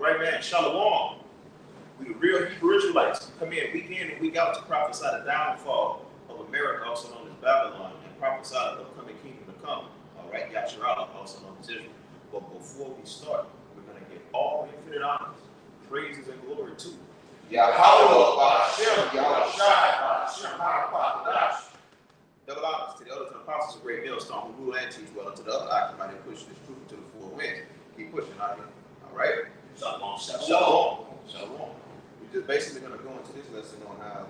right, man? Shalom. We the real Hebrew Israelites. Come in and week out to prophesy the downfall of America, also known as Babylon, and prophesy the upcoming kingdom to come. All right, Yasharallah, also known as Israel. But before we start, we're going to give all infinite honors, praises, and glory to Yahweh, Hashem, double honors to the elders and apostles of great millstone who rule and teach well, and to the other occupy and push this truth into the four winds. Keep pushing out here. All right? Shalom. We're just basically going to go into this lesson on how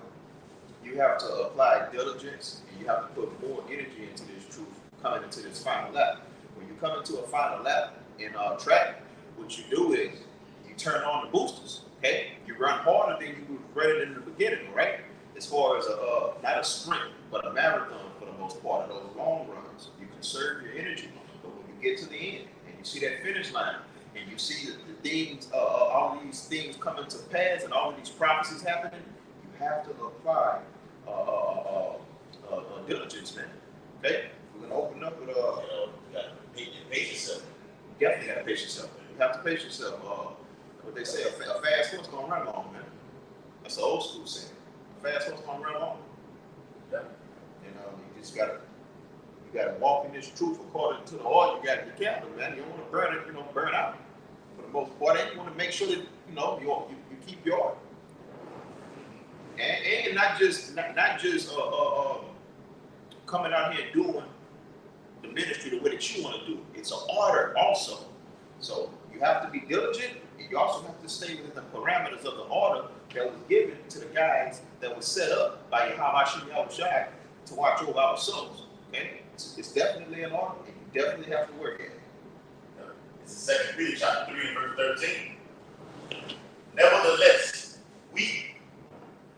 you have to apply diligence and you have to put more energy into this truth coming into this final lap. When you come into a final lap in track, what you do is you turn on the boosters. Okay, you run harder than you would run it in the beginning, right? As far as not a sprint, but a marathon for the most part of those long runs. You conserve your energy, but when you get to the end and you see that finish line and you see the things, all these things coming to pass and all of these prophecies happening, you have to apply diligence, man. Okay, we're gonna open up with you gotta pace yourself. You definitely gotta pace yourself. You have to pace yourself. What they say, a fast horse gonna run long, man. That's the old school saying. A fast horse gonna run long. Yeah. You know, you just gotta walk in this truth according to the oil you got in your calendar, man. You don't want to burn it, burn out. For the most part, and you want to make sure that you keep your order. And not just coming out here and doing the ministry the way that you want to do. It's an order also. So you have to be diligent. You also have to stay within the parameters of the order that was given to the guys that was set up by Yahweh Shai to watch over our souls. Okay? It's definitely an order, and you definitely have to work at it. It's the 2 Peter chapter 3 and verse 13. Nevertheless, we,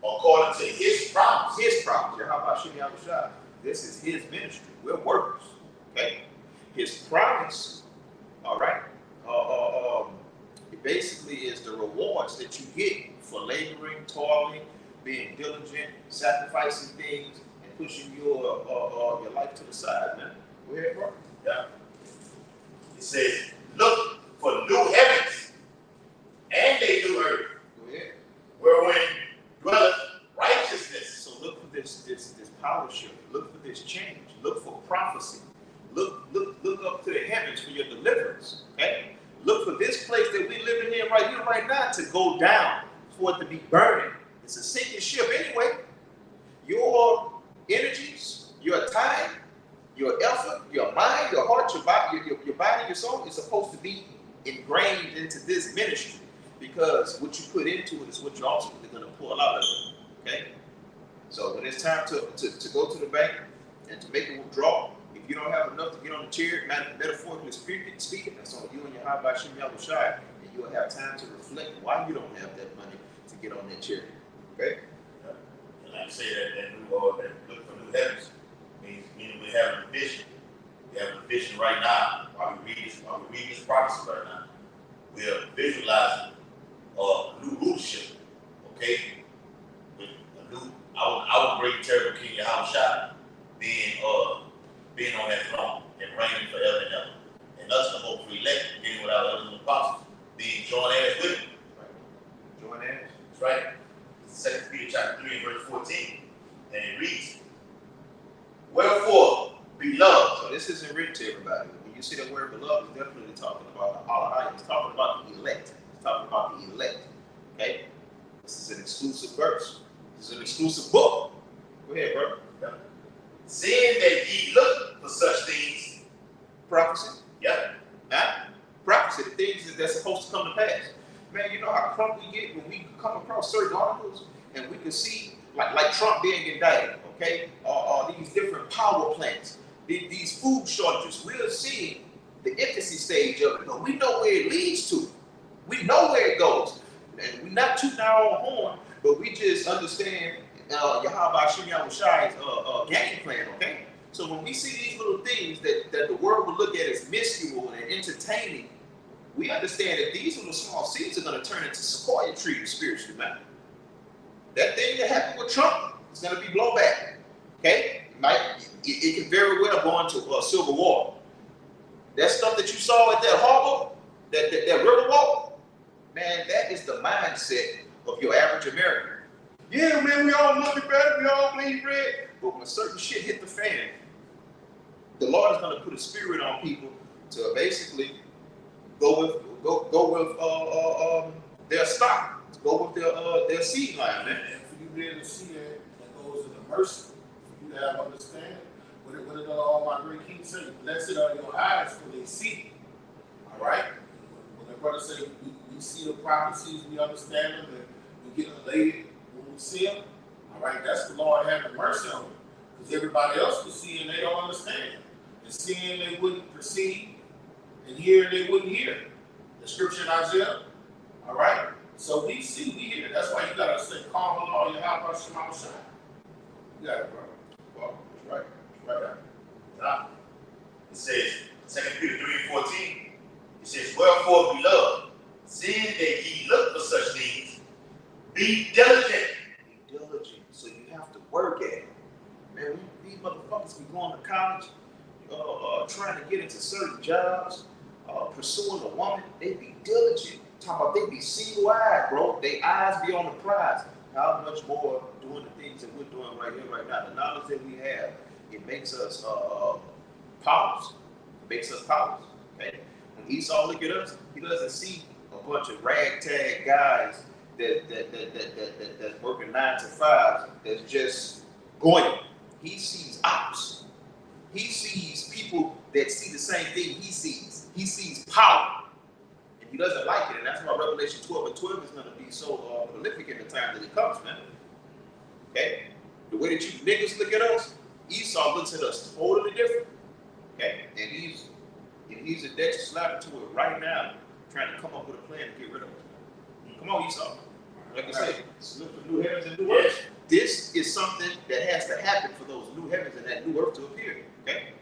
according to his promise, Yahweh Shai, this is his ministry. We're workers. Okay? His promise, all right, it basically is the rewards that you get for laboring, toiling, being diligent, sacrificing things, and pushing your life to the side, man. Go ahead, bro. Yeah. It says, look for new heavens and a new earth. Go ahead. Wherein dwelleth righteousness. So look for this power shift. Look for this change. Look for prophecy. Look up to the heavens for your deliverance. Okay? Look for this place that we live in here right now to go down, for it to be burning. It's a sinking ship anyway. Your energies, your time, your effort, your mind, your heart, your body, your soul is supposed to be ingrained into this ministry, because what you put into it is what you're ultimately going to pull out of it. Okay? So when it's time to go to the bank and to make a withdrawal, if you don't have enough to get on the chair, metaphorically speaking, that's on you and your Yahweh Shai, and you'll have time to reflect why you don't have that money to get on that chair. Okay? And like I say, that look for new heavens meaning we have a vision. We have a vision right now. While we read this prophecy right now, we are visualizing new rulership. Okay, with a new our great terrible King Yahweh being on that throne and reigning forever and ever. And us, the hope for elect, being with our elders and apostles, being joined heirs with him. Right. Joint heirs. That's right. It's 2 Peter chapter 3 and verse 14. And it reads, wherefore, beloved. So this isn't written to everybody. When you see that word beloved, it's definitely talking about Allah. It's talking about the elect. It's talking about the elect. Okay? This is an exclusive verse. This is an exclusive book. Go ahead, bro. Yeah. Seeing that ye look for such things. Prophecy. Yeah. Huh? Prophecy, the things that's supposed to come to pass. Man, you know how crunk we get when we come across certain articles and we can see, like Trump being indicted, okay? These different power plants, these food shortages. We're seeing the infancy stage of it, but we know where it leads to. We know where it goes. And we're not tooting our own horn, but we just understand Yahweh Shai's game plan, okay? So when we see these little things that the world would look at as minuscule and entertaining, we understand that these little small seeds are going to turn into sequoia trees spiritually, man. That thing that happened with Trump is going to be blown back, okay? It can very well go into a civil war. That stuff that you saw at that harbor, that river walk, Man, that is the mindset of your average American. Yeah, man, we all love it better, we all bleed red. But when certain shit hit the fan, the Lord is going to put a spirit on people to basically go with their stock, to go with their seed line, man. And for you to be able to see that goes in the mercy, for you to have understanding. What did all my great king say? Blessed are your eyes for they see. All right? When the brother said we see the prophecies, we understand them, and we get elated when we see them. All right, that's the Lord having mercy on them. Because everybody else was seeing, they don't understand. And seeing, they wouldn't perceive. And hearing, they wouldn't hear. The scripture in Isaiah. All right? So we see, we hear. That's why you got to say, call on all your house, Shema Shai. You got it, bro. Well, that's right. Right there. Now, it says, 2 Peter 3:14, it says, wherefore, beloved, seeing that ye look for such things, be diligent. Be diligent. So you have to work at it. Man, these motherfuckers be going to college, trying to get into certain jobs, pursuing a woman. They be diligent. Talking about they be single-eyed, bro. Their eyes be on the prize. How much more doing the things that we're doing right here, right now? The knowledge that we have, it makes us powers. It makes us powers. Okay? When Esau look at us, he doesn't see a bunch of ragtag guys that's working 9 to 5 that's just going. He sees ops. He sees people that see the same thing he sees. He sees power. And he doesn't like it. And that's why Revelation 12:12 is going to be so prolific in the time that it comes, man. Okay? The way that you niggas look at us, Esau looks at us totally different. Okay? And he's a Dexter slap to it right now, trying to come up with a plan to get rid of us. Come on, Esau. Like I say, look for new heavens and new earth. This is something that has to happen for those new heavens and that new earth to appear. Okay?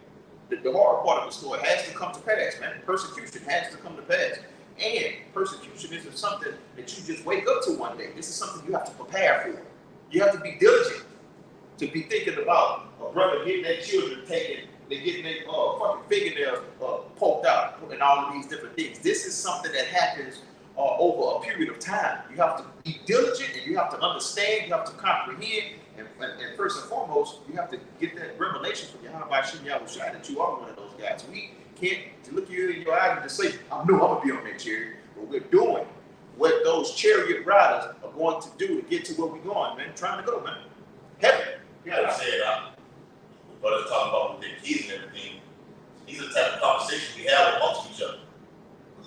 The hard part of the story has to come to pass, man. Persecution has to come to pass. And persecution isn't something that you just wake up to one day. This is something you have to prepare for. You have to be diligent to be thinking about a brother getting their children taken, they're getting their fucking fingernails poked out, and all of these different things. This is something that happens over a period of time. You have to be diligent, and you have to understand, you have to comprehend, and first and foremost, you have to get that revelation from Yahweh Shem Yahushua that you are one of those guys. We can't look you in your eyes and just say, I know I'm going to be on that chariot. But we're doing what those chariot riders are going to do to get to where we're going, man. Trying to go, man. Heaven. Yeah, like I said, brothers talking about with their kids and everything. These are the type of conversations we have amongst each other.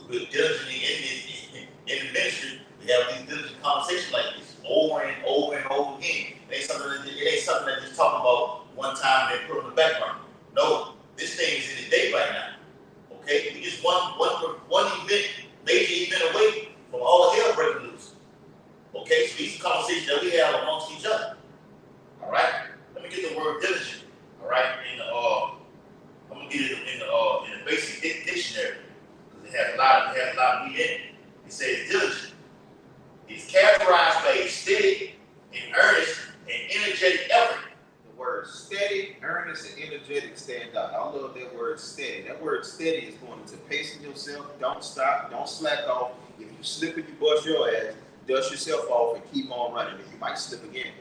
We're diligently in the ministry. We have these diligent conversations like this over and over and over again. It ain't something that just talking about one time and put on the background. No, this thing is in the day right now. Okay, we just one event, major event away from all hell breaking loose. Okay, so these are conversations that we have amongst each other. All right, let me get the word diligent. All right, I'm gonna get it in the basic dictionary because it has a lot of meat in it. It says diligent. It's characterized by a steady and earnest and energetic effort. The word steady, earnest, and energetic stand out. I love that word steady. That word steady is going to pacing yourself. Don't stop. Don't slack off. If you slip and you bust your ass, dust yourself off and keep on running. And you might slip again.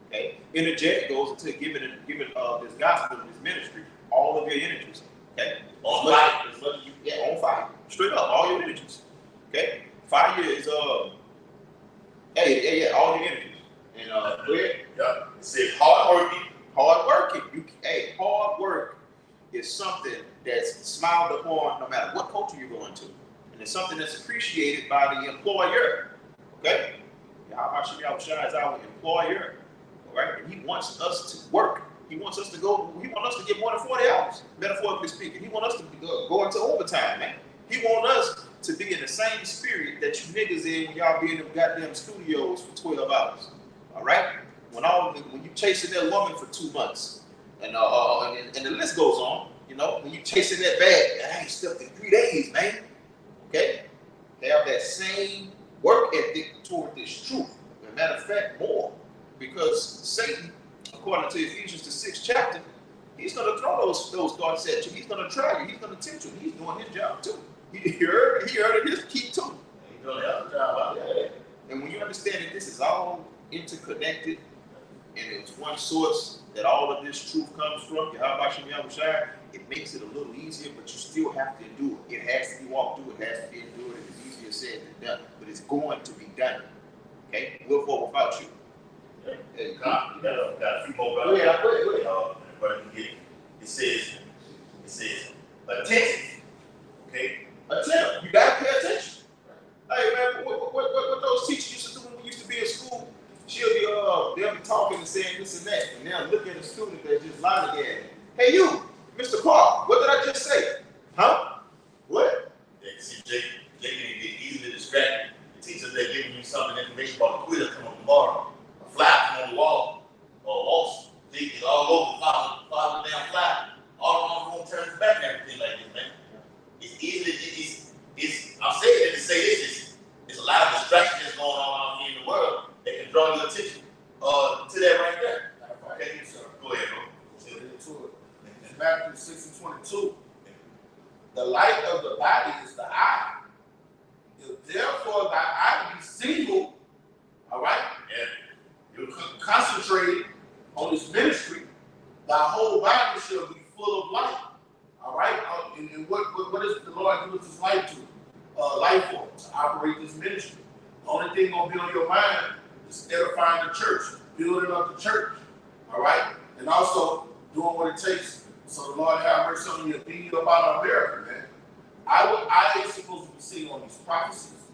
Okay. Energetic goes into giving this gospel, this ministry, all of your energies. Okay. On fire. As much as you get on fire. Straight up, all your energies. Okay. Fire is all your energies. And yeah. It says hard working. Hard working. Hard work is something that's smiled upon no matter what culture you're going to. And it's something that's appreciated by the employer. Okay? Yahweh Shem Yahushua is our employer. All right? And he wants us to work. He wants us to get more than 40 hours, metaphorically speaking. He wants us to go into overtime, man. He wants us to be in the same spirit that you niggas in when y'all be in them goddamn studios for 12 hours. All right? When you chasing that woman for 2 months, and the list goes on, you know, when you chasing that bag, I ain't slept in 3 days, man. Okay? They have that same work ethic toward this truth. As a matter of fact, more. Because Satan, according to Ephesians the 6th chapter, he's going to throw those thoughts at you. He's going to try you. He's going to tempt you. He's doing his job too. He heard it his key too. doing the other job. Yeah. And when you understand that this is all interconnected, and it's one source that all of this truth comes from, it makes it a little easier, but you still have to endure. It has to be walked through, it has to be endured, and it's easier said than done, but it's going to be done. Okay? With or without you. Yeah. Hey, you got a few more brothers. Go ahead. But it says, attention. Okay? Attention. You gotta pay attention. Hey man, what those teachers used to do when we used to be in school? They'll be talking and saying this and that, and they'll look at a student that's just lying again. Hey you, Mr. Clark, what did I just say? Huh? What? Yeah, see, Jake can get easily distracted. The teachers, they're giving you some information about the quiz coming up tomorrow. A fly come on the wall, or also, it's all over, follow the damn fly. All around the room turns back and everything like this, man. It's easily, I'm saying that to say this, it's a lot of distraction that's going on out here in the world that can draw your attention to that right there. Okay, so go ahead, bro. In Matthew 6:22, the light of the body is the eye. If therefore thy eye be single, all right? Yeah. You're concentrated on this ministry, thy whole body shall be full of light. All right? And what is the Lord gives his light to? Life for, to operate this ministry. The only thing gonna be on your mind is edifying the church, building up the church. All right? And also doing what it takes so the Lord have mercy on you and be about America, man. I ain't supposed to be sitting on these prophecies.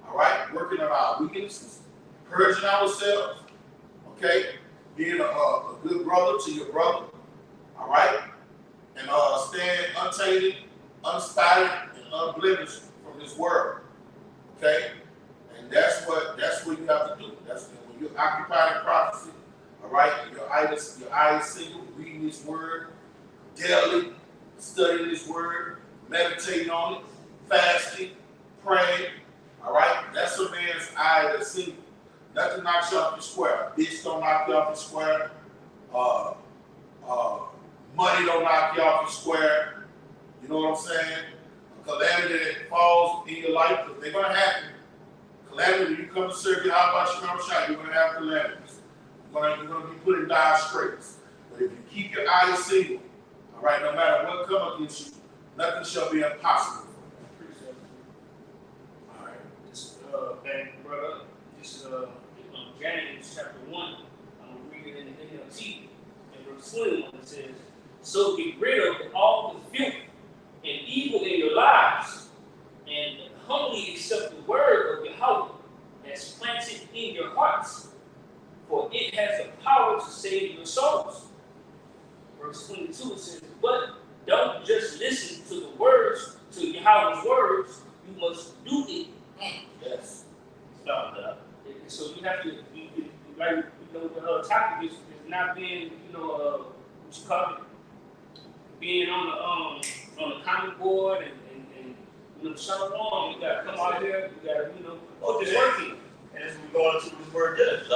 All right? Working on our weaknesses, purging ourselves, okay? Being a good brother to your brother. All right? And staying untainted, unspotted, and unblemished from this world. Okay? And that's what you have to do. That's when you're occupying prophecy, all right, and your eyes single, reading this word daily, studying this word, meditating on it, fasting, praying, all right? That's a man's eye that's single. Nothing knocks you off your square. Bitch don't knock you off your square. Money don't knock you off your square. You know what I'm saying? A calamity that falls in your life, because they're going to happen. Calamity, when you come to serve your house, you're going to have calamities. You're going to be put in dire straits. But if you keep your eyes single, all right, no matter what comes against you, nothing shall be impossible. All right, this brother, this is James chapter 1. I'm going to read it in the NLT. In verse 21, it says, so get rid of all the filth and evil in your lives, and humbly accept the word of Yahweh that's planted in your hearts, for it has the power to save your souls. Verse 22 it says, but don't just listen to the words, to Yahweh's words, you must do it. Yes. So you have to, like, the topic is not being, what you call it, being on the comment board and shalom, you gotta come out here, you gotta, put this work in. And as we go into this word diligence,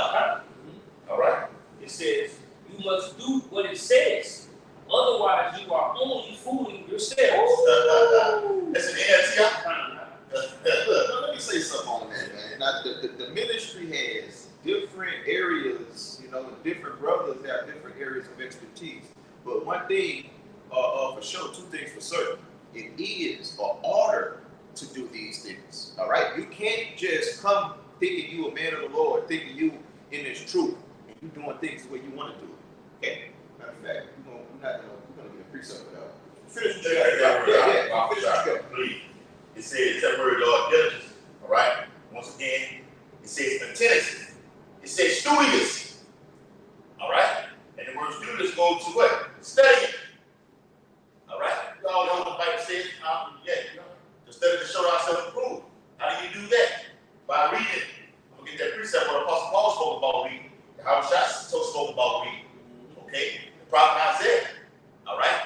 all right? It says, you must do what it says. Otherwise, you are only fooling yourselves. That's an NLT. Let me say something on that, man. Now, the ministry has different areas, and different brothers have different areas of expertise. But one thing, for sure, two things for certain. It is an order to do these things, all right? You can't just come thinking you a man of the Lord, thinking you in this truth, and you doing things the way you want to do it, okay? Matter of fact, we're gonna get a precept without. Finish what you got. Yeah. Please. It says that word diligence, all right? Once again, it says attention. It says studious, all right? And the word studious goes to what? Studying. All right? You all know what the Bible says. To study to show ourselves approved. How do you do that? By reading. I'm going to get that precept what Apostle Paul spoke about reading. How Joshua spoke about reading. Okay? The prophet Isaiah. All right?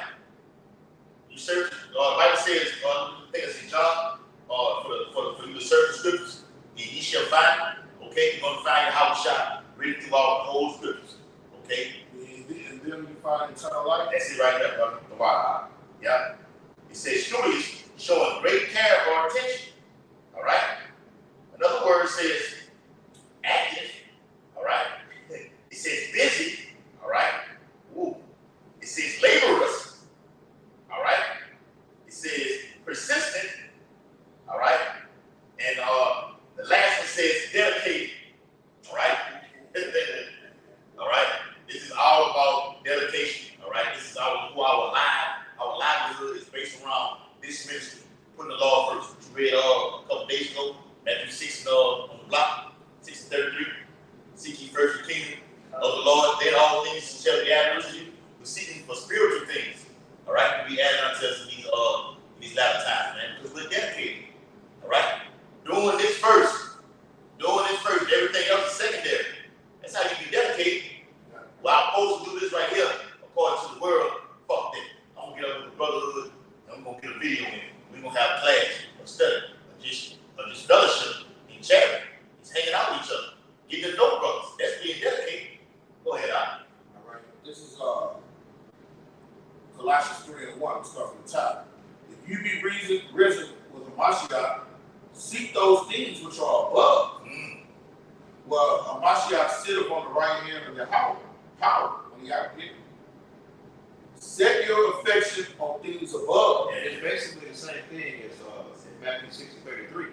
You search. The Bible says, I think it's in John, for you to search the scriptures, and ye shall find. Okay? You're going to find how Joshua reading through all the whole scriptures. Okay? And then you find eternal life. That's it right there, brother. Wow. Yeah. It says studious, showing great care or attention. All right? based around this ministry, putting the law first, which we read a couple days ago, Matthew 6 on the block, 6:33. Seek ye first the kingdom of the Lord, then all things shall be added unto you. We're seeking for spiritual things, all right, to be added unto us in these latter times, man, because we're dedicated, all right? Doing this first, everything else is secondary. That's how you be dedicated. Well, I'm supposed to do this right here, according to the world. Fuck that. I'm gonna get up with the brotherhood, and I'm gonna get a video in. We're gonna have class or study, or just fellowship and chatting, just hanging out with each other, getting to know brothers. That's being dedicated. Go ahead, Al. All right. This is Colossians 3:1. Start from the top. If you be risen with a Mashiach, seek those things which are above. Well, a Mashiach sitteth on the right hand of Yahweh, power on the outfit. Set your affection on things above. And it's basically the same thing as in Matthew 6:33.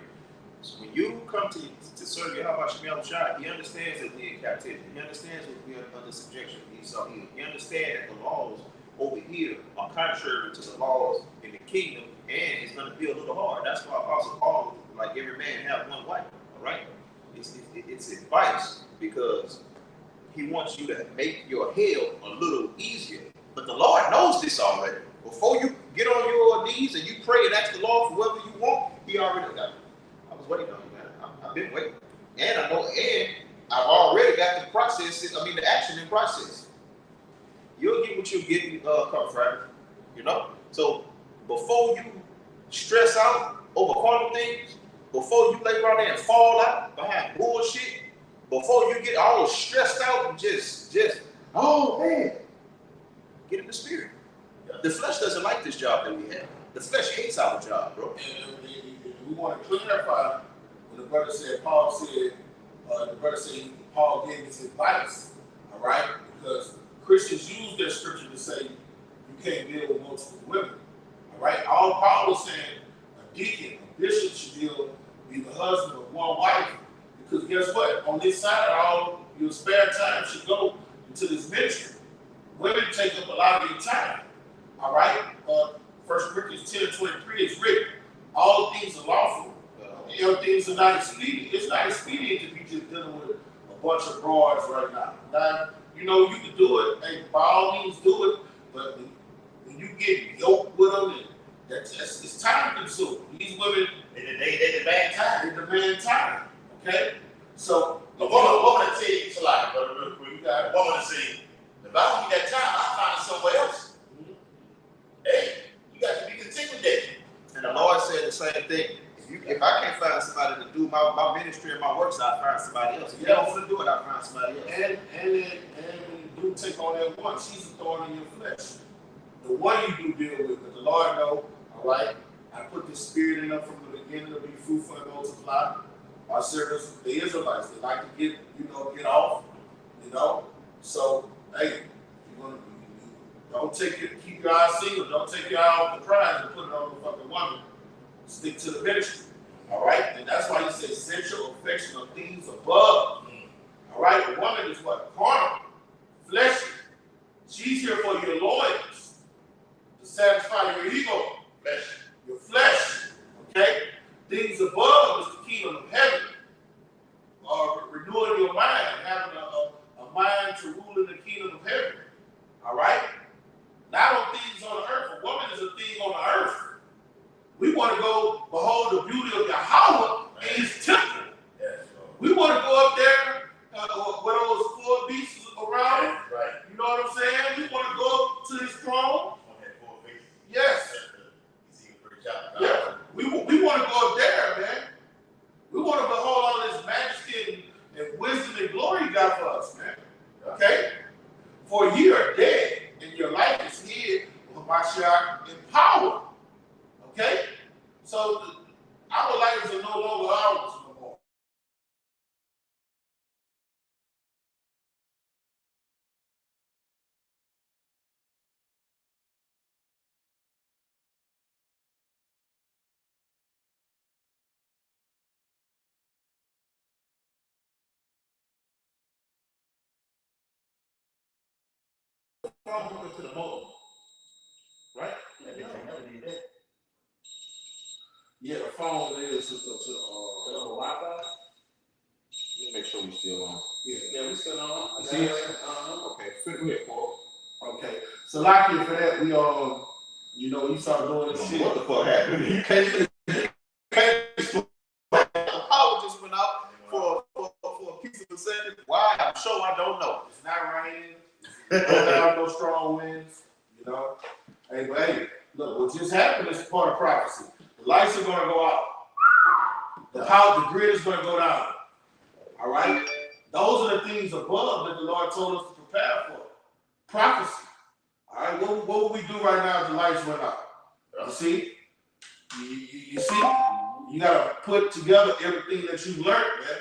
So when you come to serve Yahweh Shem Shai, he understands that we're in captivity. He understands that we are under subjection. He understands that the laws over here are contrary to the laws in the kingdom, and it's going to be a little hard. That's why Apostle Paul, like every man, have one wife. All right, it's advice because he wants you to make your hell a little easier. But the Lord knows this already. Before you get on your knees and you pray and ask the Lord for whatever you want, he already got it. I was waiting on you, man. I've been waiting. And I know, and I've already got the the action in process. You'll get what you get come Friday. You know? So before you stress out over carnal things, before you lay around there and fall out behind bullshit, before you get all stressed out and just oh man, get in the spirit. The flesh doesn't like this job that we have. The flesh hates our job, bro. And we want to clarify when the brother said Paul gave his advice, all right? Because Christians use their scripture to say you can't deal with multiple women, all right? All Paul was saying, a deacon, a bishop should be the husband of one wife, because guess what? On this side, all your spare time should go into this ministry. Women take up a lot of your time, all right? 1 Corinthians 10:23 is written, all things are lawful, things are not expedient. It's not expedient to be just dealing with a bunch of broads right now. Now, you know, you can do it, hey, by all means do it, but when you get yoked with them, it's time consuming. These women, they demand time. They demand time, okay? So, a woman to tell you, it's a lot, brother, real quick. You got a woman to say, if I don't get that time, I'll find it somewhere else. Mm-hmm. Hey, you got to be content with that. And the Lord said the same thing. If I can't find somebody to do my ministry and my works, I'll find somebody else. If you don't want to do it, I'll find somebody else. And when you do take on that one, she's a thorn in your flesh. The one you do deal with, but the Lord know, all right, I put the spirit in them from the beginning to be fruitful and multiply. Our servants, the Israelites, they like to get off, So, hey, keep your eyes single. Don't take your eye off the prize and put it on the fucking woman. Stick to the ministry. All right? And that's why he says sensual affection of things above. All right? A woman is what? Carnal, fleshly. She's here for your loins, to satisfy your ego, your flesh. Okay? Things above is the kingdom of heaven. Renewing your mind, having a mind to rule in the kingdom of heaven. All right? Not on things on the earth. A woman is a thing on the earth. We want to go behold the beauty of Yahweh in his temple. We want to go up there with those four beasts around. Right. You know what I'm saying? We want to go to his throne. Yes. Yeah. We want to go up there, man. We want to behold all this majesty and wisdom and glory God for us, man. Okay? For ye are dead, and your life is hid with Mashiach in power. Okay? So our lives are no longer ours no more. To the mold, right? that. Yeah, the phone is hooked up to Wi-Fi. Let me make sure we still on. Yeah, we still on. You see it? Okay, go ahead, Paul. Okay. So like you for that, we you know, you start doing this shit. What the fuck happened? You can't power just went out for a piece of a second. Why? I'm sure I don't know. It's not raining. Don't have no strong winds. You know. Hey, but hey, look, what just happened is part of prophecy. The lights are gonna go out. The grid is gonna go down. All right. Those are the things above that the Lord told us to prepare for. Prophecy. All right. What will we do right now if the lights went out? You see? You see? You gotta put together everything that you've learned, man.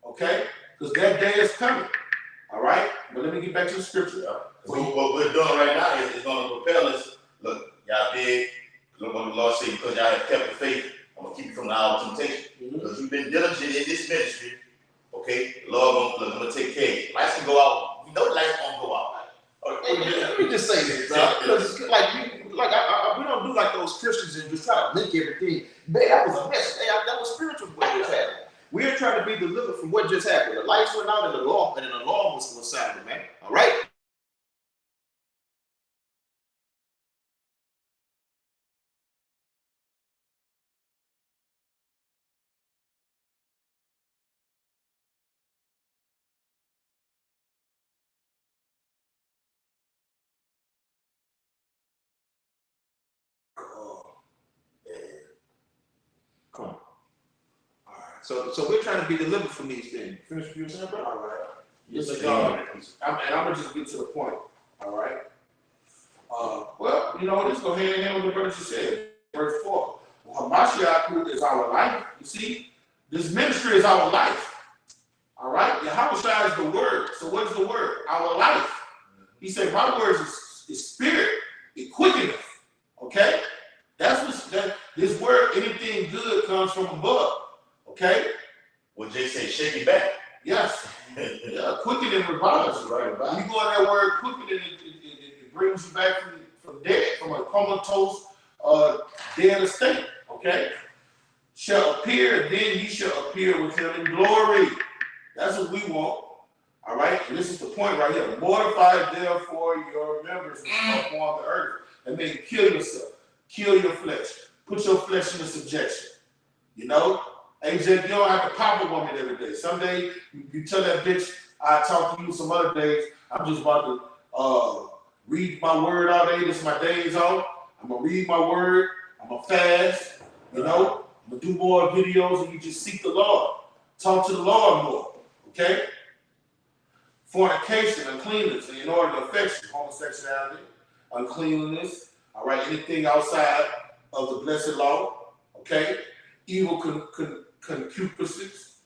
Okay? Because that day is coming. All right? But let me get back to the scripture. So what we're doing right now is going to propel us. Look, y'all did. Look what the Lord said, because y'all have kept the faith, I'm going to keep you from the hour of temptation. Because you've been diligent in this ministry. Okay? The Lord going to take care of you. Lights can go out. We know the lights won't go out. Let me just say this, because we don't do like those Christians and just try to link everything. Man, that was a mess. That was spiritual what just happened. We're trying to be delivered from what just happened. The lights went out and an alarm was sounded, man. All right. Come on. All right. So we're trying to be delivered from these things. Finish what you saying, bro? All right. Yes, Listen, sir. I'm gonna just get to the point. All right. Well, you know, this go hand in hand with the verse you said, verse 4. Hamashiach is our life. You see, this ministry is our life. All right. Yahweh is the word. So what is the word? Our life. He said, my words is spirit. It quickeneth. Okay. That's what this word. Anything good comes from above. Okay. What Jay said, shake it back. Yes. Yeah, quicken and revives you, right? When you go in that word quicken, it brings you back from dead, from a comatose, dead estate. Okay? Shall appear, then ye shall appear with him in glory. That's what we want. All right? And this is the point right here. Mortify therefore your members upon the earth. And then kill yourself. Kill your flesh. Put your flesh into subjection. You know? Hey, Jake, you don't have to pop a woman every day. Some day you tell that bitch, I talk to you some other days. I'm just about to read my word all day. This is my days off. I'm going to read my word. I'm going to fast. You know, I'm going to do more videos and you just seek the Lord. Talk to the Lord more. Okay? Fornication, uncleanness, in order to affection, homosexuality, uncleanness. All right, anything outside of the blessed law. Okay? Evil concupiscence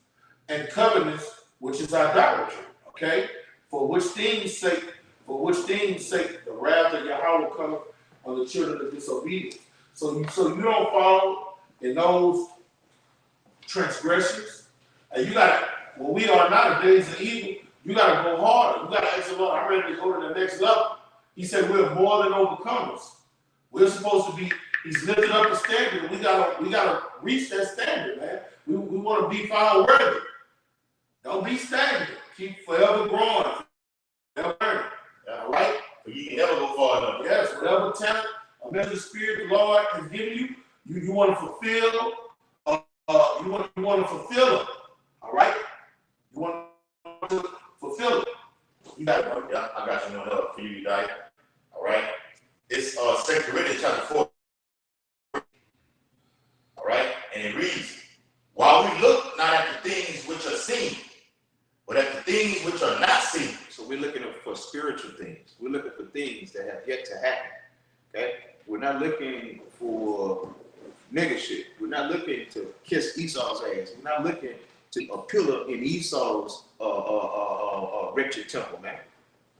and covenants, which is idolatry. Okay, for which things sake, the wrath of Yahweh cometh on the children of disobedience. So you don't fall in those transgressions, and you got when we are not days of evil, you got to go harder. You got to ask the Lord, I'm ready to go to the next level. He said we're more than overcomers. We're supposed to be. He's lifted up the standard. We gotta reach that standard, man. We want to be found worthy. Don't be stagnant. Keep forever growing, forever learning. All right? But you can never go far enough. Yes, whatever talent, a measure of spirit the Lord has given you want to fulfill. You want to fulfill it. All right? You want to fulfill it. You got it. Yeah, I got you. Help for you, guys. All right. It's 2 Corinthians chapter 4. All right, and it reads, while we look not at the things which are seen, but at the things which are not seen. So we're looking for spiritual things. We're looking for things that have yet to happen. Okay? We're not looking for nigga shit. We're not looking to kiss Esau's ass. We're not looking to a pillar in Esau's wretched temple, man.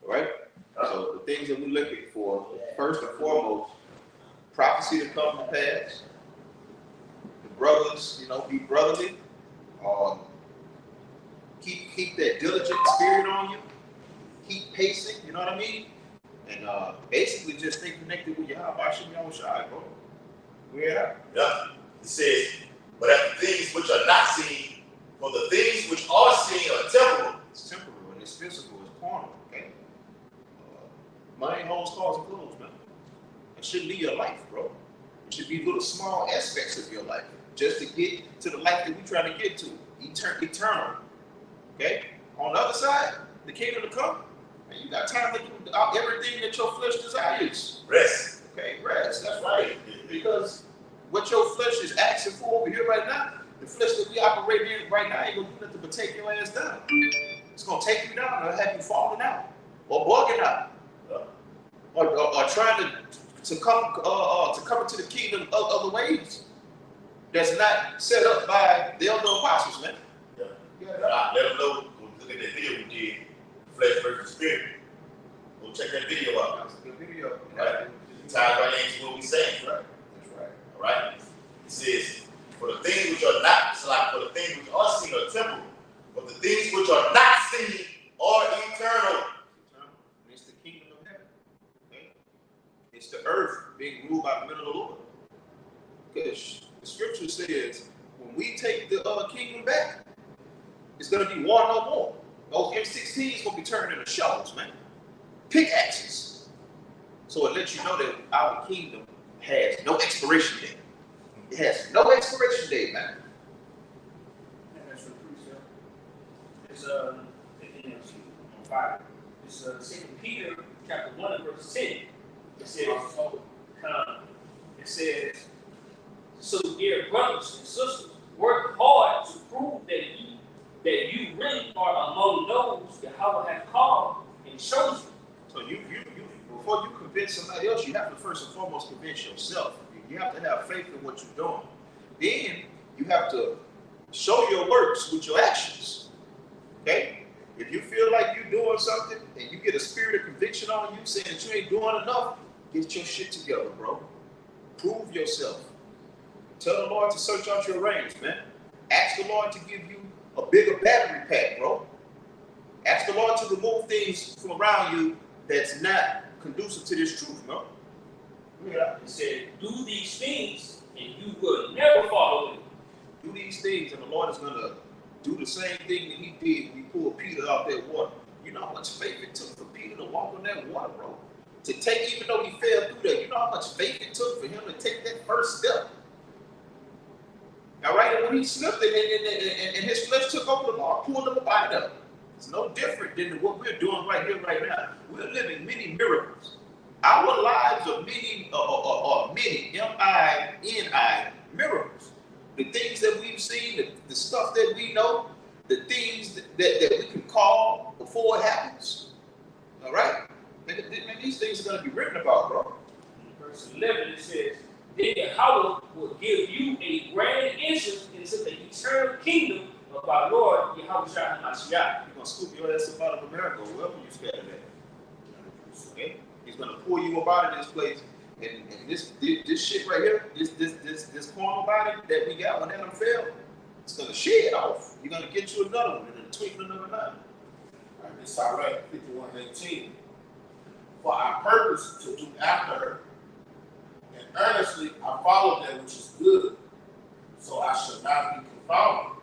All right? So the things that we're looking for, first and foremost, prophecy to come to pass. Brothers, be brotherly. Keep that diligent spirit on you. Keep pacing, you know what I mean? And basically just stay connected with Yahweh. I should be on shy, bro. Yeah. Yeah. It says, but at the things which are not seen, for the things which are seen are temporal. It's temporal and it's physical, it's carnal, okay? Money, homes, cars, and clothes, man. It shouldn't be your life, bro. It should be little small aspects of your life just to get to the life that we're trying to get to, eternal, okay? On the other side, the kingdom to come, and you got time to do everything that your flesh desires. Rest. Okay, rest, that's right. Because what your flesh is asking for over here right now, the flesh that we operate in right now ain't gonna do nothing but take your ass down. It's gonna take you down or have you falling out or bugging out. Or trying to come into the kingdom of other ways that's not set up by the elder apostles, man. Yeah. Let them know. Go look at that video we did, Flesh versus Spirit. Go check that video out. That was a good video. Right. Ties right into what we saying. Right. That's right. All right. It says, for the things which are not, it's like for the things which are seen are temporal, but the things which are not seen are eternal. It's the kingdom of heaven. Okay? It's the earth being ruled by the men of the Lord. Because the scripture says, when we take the kingdom back, it's going to be war no more. Those M16 is going to be turned into shovels, man. Pickaxes. So it lets you know that our kingdom has no expiration date. It has no expiration date, man. That's the precept. It's on 5. It's 2 Peter chapter 1 and verse 10. It says, so dear brothers and sisters, work hard to prove that you really are among those that Yahweh has called and chosen. So you before you convince somebody else, you have to first and foremost convince yourself. You have to have faith in what you're doing. Then you have to show your works with your actions. Okay? If you feel like you're doing something and you get a spirit of conviction on you saying that you ain't doing enough, get your shit together, bro. Prove yourself. Tell the Lord to search out your reins, man. Ask the Lord to give you a bigger battery pack, bro. Ask the Lord to remove things from around you that's not conducive to this truth, no? Yeah. It said, do these things and you will never fall away. Do these things and the Lord is going to do the same thing that he did when he pulled Peter out that water. You know how much faith it took for Peter to walk on that water, bro? To take, even though he fell through that, you know how much faith it took for him to take that first step? All right, and when he slipped and his flesh took over, the Lord pulled him up out of it. It's no different than what we're doing right here, right now. We're living many miracles. Our lives are many, M-I-N-I, miracles. The things that we've seen, the stuff that we know, the things that we can call before it happens. All right? Man, these things are going to be written about, bro. In verse 11, it says, then Yahweh will give you a grand entrance into the eternal kingdom of our Lord Yahweh Shai HaMashiach. He's going to scoop your ass up out of America, wherever you scattered at. Okay? He's going to pull you up out of this place. And this shit right here, this carnal body that we got when Adam fell, it's going to shed off. You're going to get you another one in a twinkling of an eye. All right, this is all right, 51:18. For I purpose to do after her, and earnestly I follow that which is good, so I shall not be confounded.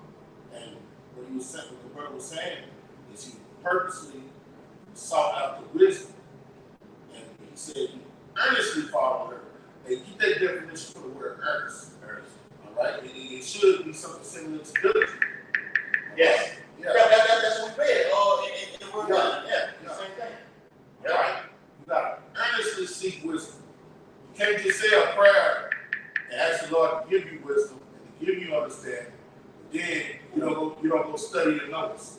And what he was saying, what the brother was saying, is he purposely sought after wisdom, and he said he earnestly followed her. And keep that definition for the word earnest. All right, it should be something similar to diligence. Yes. Yeah. That's what we read. In the word. Yeah. Same thing. Yeah. Right. You gotta earnestly seek wisdom. You can't just say a prayer and ask the Lord to give you wisdom and to give you understanding. But then you don't go study the notes.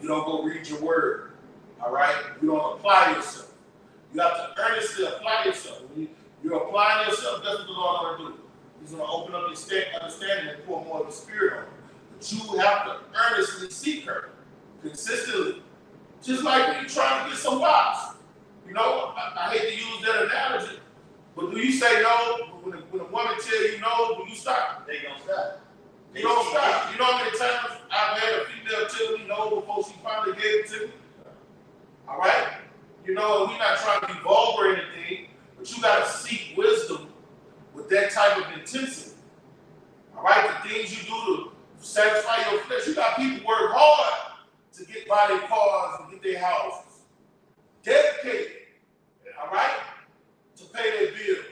You don't go read your word. All right. You don't apply yourself. You have to earnestly apply yourself. When you're applying yourself, that's what the Lord going to do. He's going to open up your understanding and pour more of the Spirit on you. But you have to earnestly seek her consistently. Just like when you're trying to get some box. You know, I hate to use that analogy, but do you say no when a woman tell you no? Do you stop? They don't stop. You don't stop. You know how many times I've had a female tell me no before she finally gave it to me? All right? You know, we're not trying to be vulgar or anything, but you got to seek wisdom with that type of intensity. All right, the things you do to satisfy your flesh. You got people work hard to get by their cars and get their houses. Dedicated, all right, to pay their bills.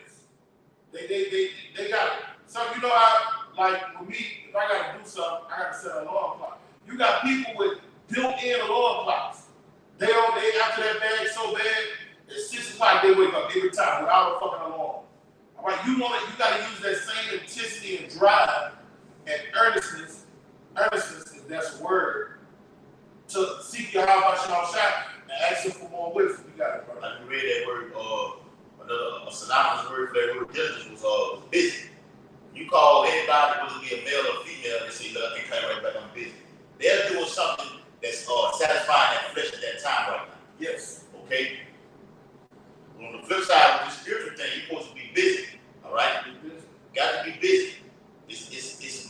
They got it. Some, you know how, like with me, if I gotta do something, I gotta set an alarm clock. You got people with built-in alarm clocks. They after that bag so bad, at 6 o'clock they wake up every time without a fucking alarm. All right, you gotta use that same intensity and drive and earnestness, if that's a word, to seek your how about y'all shot and ask him for more wisdom. You got it, bro. I read that word, a synonymous word for that word diligence was busy. You call anybody, whether it be a male or female, and say, look, I can't come right back, I'm busy. They're doing something that's satisfying that flesh at that time right now. Yes. Okay? On the flip side, with the spiritual thing, you're supposed to be busy. All right? Got to be busy. It's a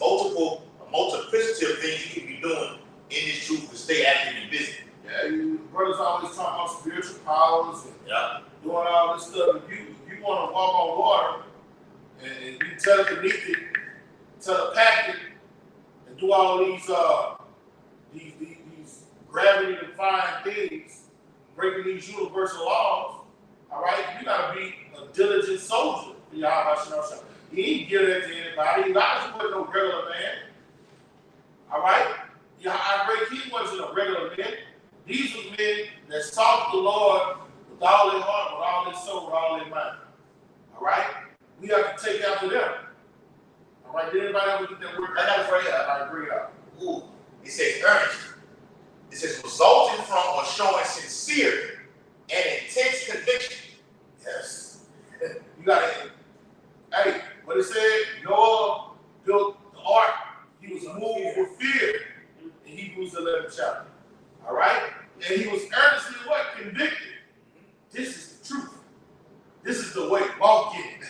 multiplicity of things you can be doing in this truth to stay active and busy. Yeah, brothers always talk about spiritual powers and doing all this stuff. If you want to walk on water and be telekinetic, telepathic, and do all these gravity-defying things, breaking these universal laws, all right, you got to be a diligent soldier for your Habashah. He ain't give that to anybody. Elijah wasn't no regular man. All right? Our great king wasn't a regular man. These were men that sought the Lord with all their heart, with all their soul, with all their mind. All right? We have to take after them. All right? Did anybody ever get that word? I got to pray out. All right, bring it out. Ooh. It says earnest. It says resulting from or showing sincere and intense conviction. Yes. You got to, hey, what it said, Noah built the ark. He was moved with fear in Hebrews 11 chapter. All right? And he was earnestly what? Convicted. This is the truth. This is the way. Walk in it.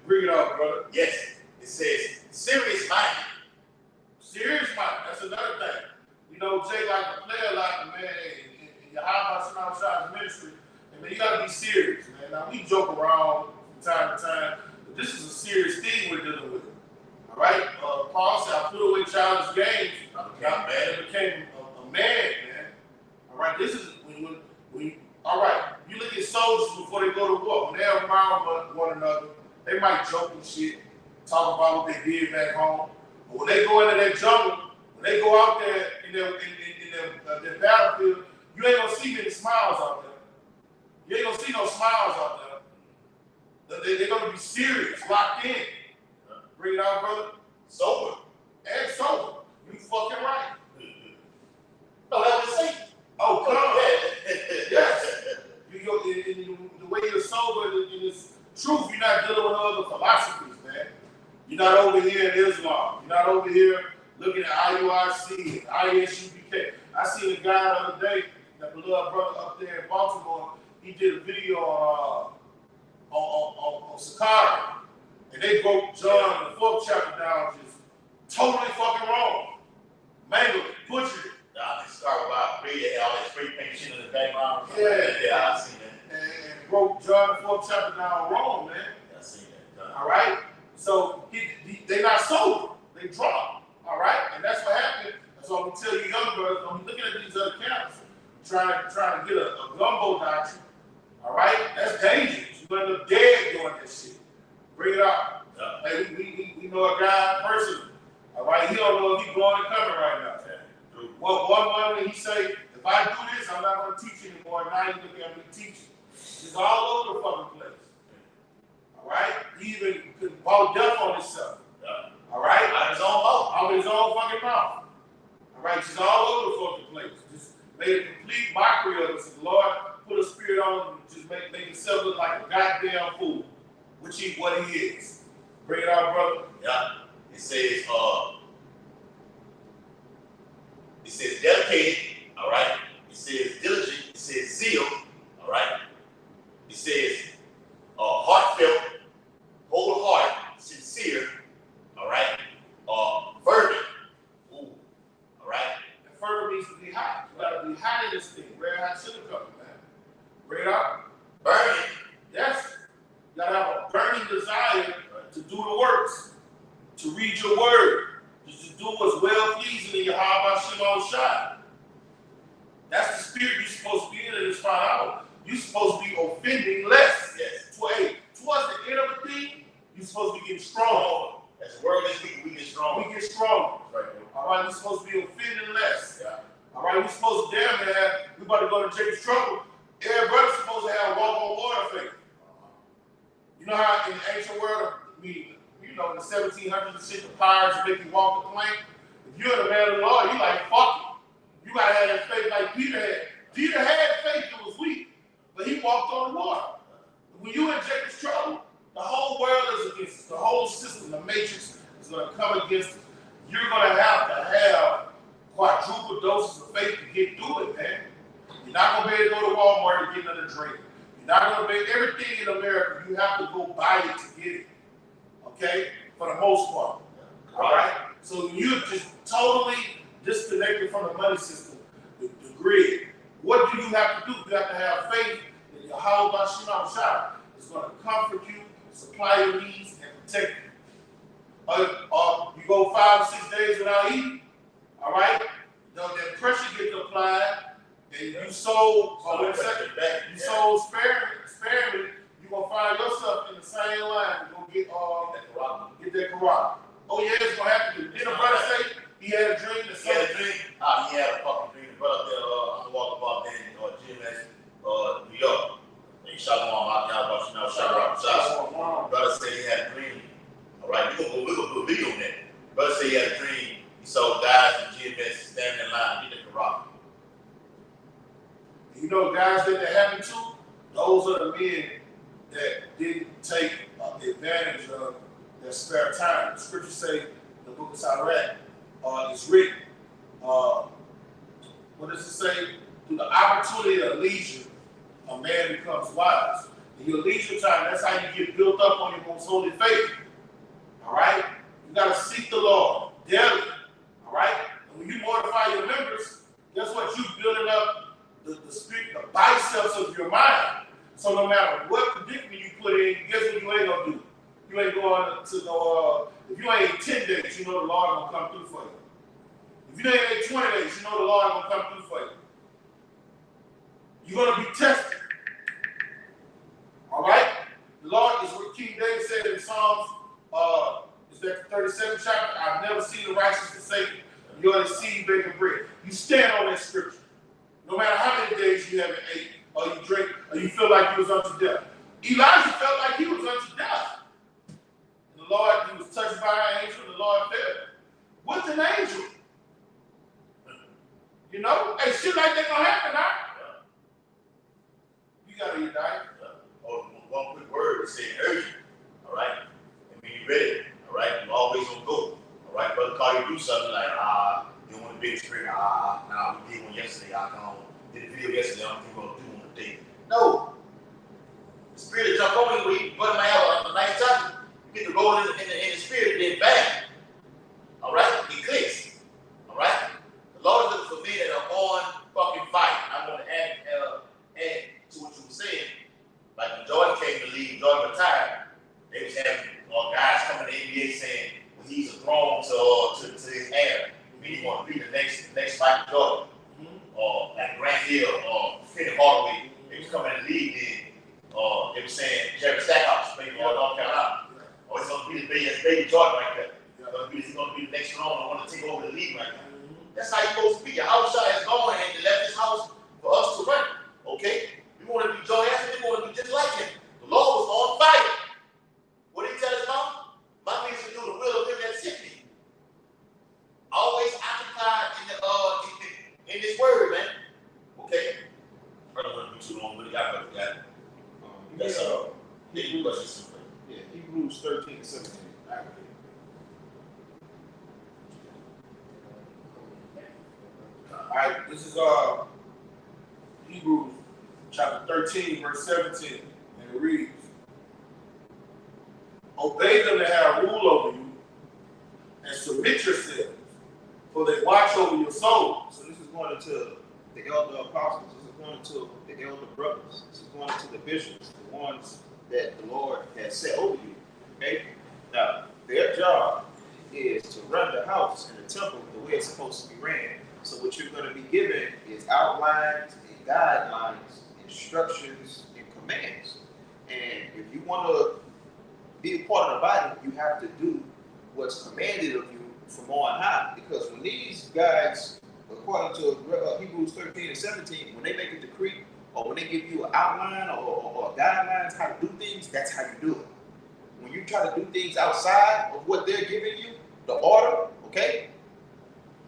Bring it out, brother. Yes. It says serious mind. Serious mind. That's another thing. You know, Jay like to play a lot, man, in your Habashah ministry. And man, you got to be serious, man. Now, we joke around from time to time, but this is a serious thing we're dealing with. All right? Paul said, I put away childish games. I became a man, man. All right? This is when all right, you look at soldiers before they go to war. When they're around one another, they might joke and shit, talk about what they did back home. But when they go into that jungle, when they go out there in their battlefield, you ain't gonna see many smiles out there. You ain't gonna see no smiles out there. They're gonna be serious, locked in. Bring it out, brother. Sober. And sober. You fucking right. No, that was Satan. Oh, come on. Yes. You go in the way you're sober in this truth, you're not dealing with other philosophies, man. You're not over here in Islam. You're not over here looking at IUIC and ISUBK. I seen a guy the other day, that beloved brother up there in Baltimore. He did a video on Sakari, and they broke John the 4th chapter down just totally fucking wrong. Mangled it, butchered it. Nah, they start about reading all that spray paint shit in the background. Yeah, I seen that. And broke John the 4th chapter down wrong, man. I seen that. All right? So they not sober. They drunk. All right? And that's what happened. That's why we tell you young brothers, don't be looking at these other camps trying to get a gumbo doctrine. All right? That's dangerous. You end up dead doing this shit. Bring it out. Yeah. Hey, we know a guy personally. All right? He don't know if he's going and coming right now. Well, one morning he say, if I do this, I'm not going to teach anymore. Now you look at me teaching. He's all over the fucking place. All right? He even could ball death on himself. Yeah. All right? Out of his own mouth. Out of his own fucking mouth. All right? She's all over the fucking place. Just made a complete mockery of us. The Lord put a spirit on him and just make himself look like a goddamn fool, which is what he is. Bring it out, brother. Yeah. It says dedicated, all right? It says diligent, it says zeal, all right? It says heartfelt, wholehearted, sincere, all right? Fervent, ooh, all right? And fervent means to be hot. You gotta be hot in this thing. Red hot chili pepper, man. Bring it out. Burning. Yes. You gotta have a burning desire the works, to read your word, to do what's well pleasing in your Yahweh Shema Shai. That's the spirit you're supposed to be in this final hour. You're supposed to be offending less. Yes. Towards the end of the thing, you're supposed to be getting strong. As the world is weak, we get strong. We get strong. Right. All right, we're supposed to be offending less. Yeah. All right, we're supposed to damn near have, we about to go to Jacob's trouble. Every brother's supposed to have walk on water faith. You know how in the ancient world, in the 1700s and shit, the pirates make you walk the plank. If you're the man of the Lord, you like, fuck it. You gotta have that faith like Peter had. Peter had faith that was weak, but he walked on the water. When you in Jacob's trouble, the whole world is against us. The whole system, the matrix, is going to come against us. You're going to have quadruple doses of faith to get through it, man. You're not going to be able to go to Walmart and get another drink. You're not going to be everything in America. You have to go buy it to get it. Okay? For the most part. All right? So you're just totally disconnected from the money system, the grid. What do you have to do? You have to have faith that Yahweh Shema Shai is going to comfort you, supply your needs, and protect you. Or you go 5 or 6 days without eating, all right? That pressure gets applied, and you sold, sparingly, you're going to find yourself in the same line. You're going to get that Quran. Oh, yeah, it's going to happen. Didn't a brother say he had a dream? He had a dream. He had a fucking dream. The brother there, on the walk about there in GMS, New York. And Shalom, brother said he had a dream. All right, we're going to put a video on that. Brother said he had a dream. He saw guys in GMS standing in line, get the Quran. You know, guys that happened to, those are the men that didn't take advantage of their spare time. The scriptures say, the book of Sirach, it's written. What does it say? Through the opportunity of leisure, a man becomes wise. In your leisure time, that's how you get built up on your most holy faith. All right? You got to seek the Lord daily. All right? And when you mortify your members, guess what? You're building up the spirit, the biceps of your mind. So no matter what predicament you put in, guess what you ain't going to do? You ain't going to go, if you ain't 10 days, you know the Lord going to come through for you. If you ain't 20 days, you know the Lord going to come through for you. You're going to be tested. All right? The Lord is what King David said in Psalms, is that the 37th chapter? I've never seen the righteous forsaken, nor the seed baking bread. You stand on that scripture. No matter how many days you haven't ate, or you drink, or you feel like you was unto death. Elijah felt like he was unto death. And the Lord, he was touched by an angel, and the Lord fed him. What's an angel? You know? Hey, shit like that gonna happen now. You gotta eat diet. One quick word to say urgent, all right? And when you're ready, all right? You always gonna go, all right? Brother call you do something like, you want a big spirit, nah, we did one yesterday, did a video yesterday, I don't think we're gonna do one today. No. The spirit jump on you, but my a nice time, you get to roll in the spirit, then bang. All right? It clicks. All right? The Lord is looking for men that are on fucking fire. I'm gonna add to what you were saying. Like when Jordan came to the league, Jordan retired, they was having guys coming to the NBA saying, well, he's a throne to his heir. He want to be the next Michael Jordan. Or like Grant Hill or Finney Hardaway. They was coming in the league then. They were saying Jerry Stackhouse, playing for North Carolina. Or he's going to be the baby Jordan right there. He's going to be the next throne and want to take over the league right now. That's how you're supposed to be. Your outside is gone and they left his house for us to run. Okay? We want to be Joe Anthony, we want to be just like him. The Lord was on fire. What did he tell his mom? My means to do the will of him that sent me. Always occupied in this word, man. Okay? I don't want to be too long, but you got it. That's Hebrews 13 and 17. All right, this is Hebrews chapter 13, verse 17, and it reads, obey them that have rule over you, and submit yourselves, for they watch over your soul. So this is going into the elder apostles. This is going into the elder brothers. This is going into the bishops, the ones that the Lord has set over you. Okay? Now, their job is to run the house and the temple the way it's supposed to be ran. So what you're going to be given is outlines and guidelines, instructions, and commands. And if you want to be a part of the body, you have to do what's commanded of you from on high. Because when these guys, according to Hebrews 13 and 17, when they make a decree or when they give you an outline or guidelines how to do things, that's how you do it. When you try to do things outside of what they're giving you, the order, okay,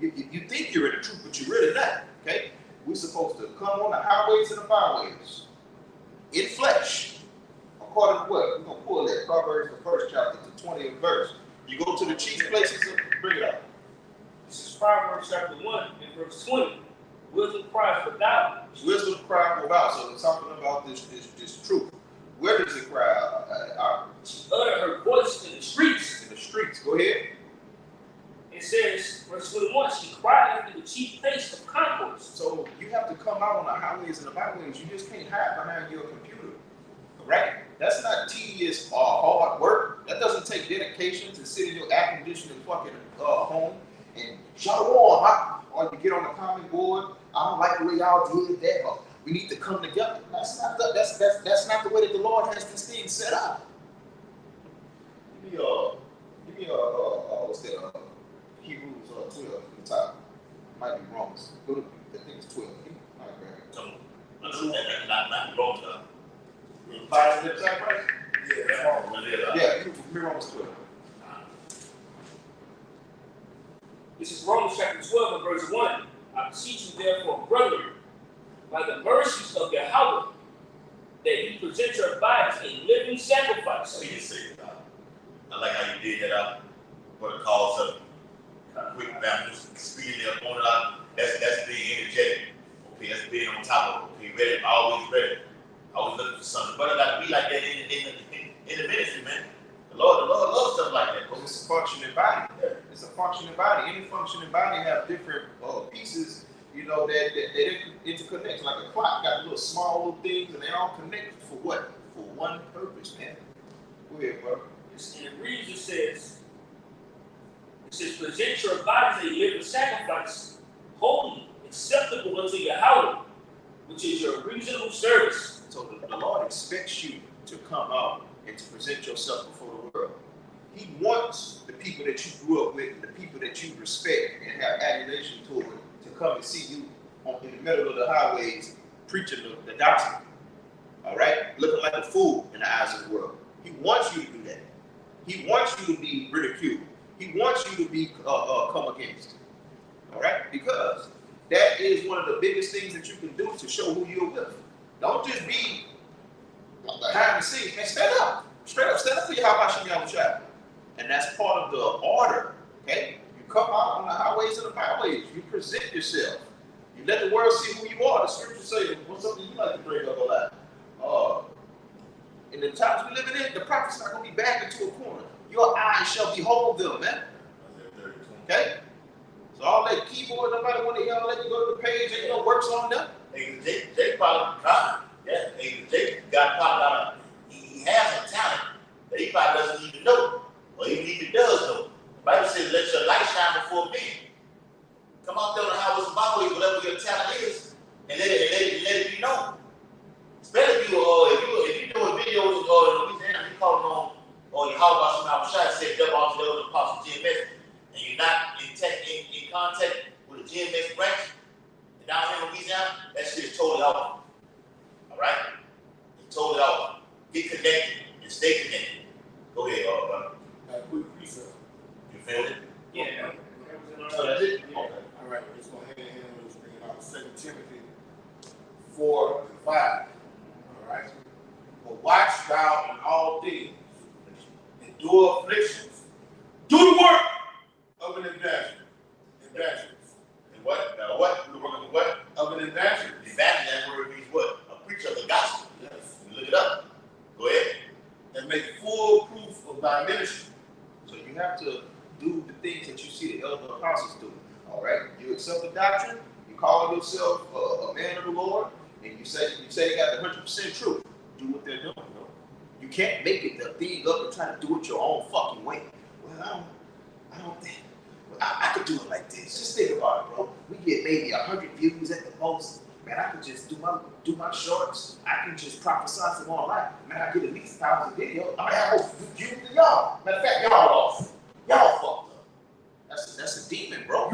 you think you're in the truth, but you're really not, okay? We're supposed to come on the highways and the byways in flesh. According to what? We're going to pull that. Proverbs, the first chapter, the 20th verse. You go to the chief places, bring it out. This is Proverbs chapter 1 and verse 20. Wisdom cries without. Wisdom cries without. So it's talking about this truth. Where does it cry out? She uttered her voice in the streets. In the streets. Go ahead. It says, verse 21, she cried after the chief place of concourse. So you have to come out on the highways and the byways. You just can't hide behind your computer. Right? That's not tedious or hard work. That doesn't take dedication to sit in your air conditioning fucking home and shalom, or you get on the comment board. I don't like the way y'all did that. Or we need to come together. That's not the way that the Lord has this thing set up. Give me what's that? Hebrews 12 at the top. Might be wrong. Go to, I think it's 12. All right, So, not wrong, though. Bible is that right? Yeah, give me Romans 12. This is Romans chapter 12 and verse 1. I beseech you therefore, brethren, by the mercies of Yahweh, that you present your bodies a living sacrifice. So you say it. I like how you did that out. What it calls up. Quick family, speeding their opponent out. That's being energetic. Okay, that's being on top of it. Okay, ready, always ready. Always looking for something. But it got to be like that in the ministry, man. The Lord loves stuff like that. Because it's a functioning body. It's a functioning body. Any functioning body have different pieces, you know, that interconnect. Like a clock got little small little things, and they all connect for what? For one purpose, man. Go ahead, bro. And it reads, it says, present your bodies a living sacrifice, holy, acceptable unto Yahweh, which is your reasonable service. So the Lord expects you to come out and to present yourself before the world. He wants the people that you grew up with and the people that you respect and have adulation toward to come and see you in the middle of the highways preaching the gospel. All right? Looking like a fool in the eyes of the world. He wants you to do that. He wants you to be ridiculed. He wants you to be come against. All right? Because that is one of the biggest things that you can do to show who you're with. Don't just be behind the scenes. Man, stand up. Straight up, stand up for your Yahweh. And that's part of the order. Okay? You come out on the highways and the byways. You present yourself. You let the world see who you are. The scriptures say, what's something you like to bring up a lot? In the times we live in, the prophet's not going to be backed into a corner. Your eyes shall behold them, man. Okay? So all that keyboard, nobody want to hear, let you go to the page, ain't no works on them. Hey, Jake probably tried. Yeah, hey, Jake got probably out of, he has a talent that he probably doesn't even know. Or even if he does know. The Bible says, let your light shine before men. Come out there on the highways and byways, whatever your talent is, and let it be known. Especially if you doing videos in Louisiana, you calling on your house about some shot, said double off the Apostle GMS, and you're not in contact with a GMS branch down here in Louisiana, that shit is totally off. All right? It's totally off. Get connected and stay connected. Go ahead, brother. Quick precept. You feel it? Yeah. So that's it? Okay. All right. Let's go ahead and let's bring it out. 2 Timothy 4 and 5. All right. But watch thou in all things, endure afflictions, do the work of an evangelist. And what? We're working with what? Of an evangelist. Evangelist, that word means what? A preacher of the gospel. Yes. You look it up. Go ahead. And make full proof of thy ministry. So you have to do the things that you see the elder apostles do. All right? You accept the doctrine, you call yourself a man of the Lord, and you say you got the 100% truth. Do what they're doing, bro. You can't make it the thing up and try to do it your own fucking way. Well, I don't think. I could do it like this. Just think about it, bro. We get maybe 100 views at the most. Man, I could just do my shorts. I can just prophesy some more life. Man, I get at least 1,000 videos. I have more views than y'all. Matter of fact, y'all lost. Y'all fucked up. That's a demon, bro.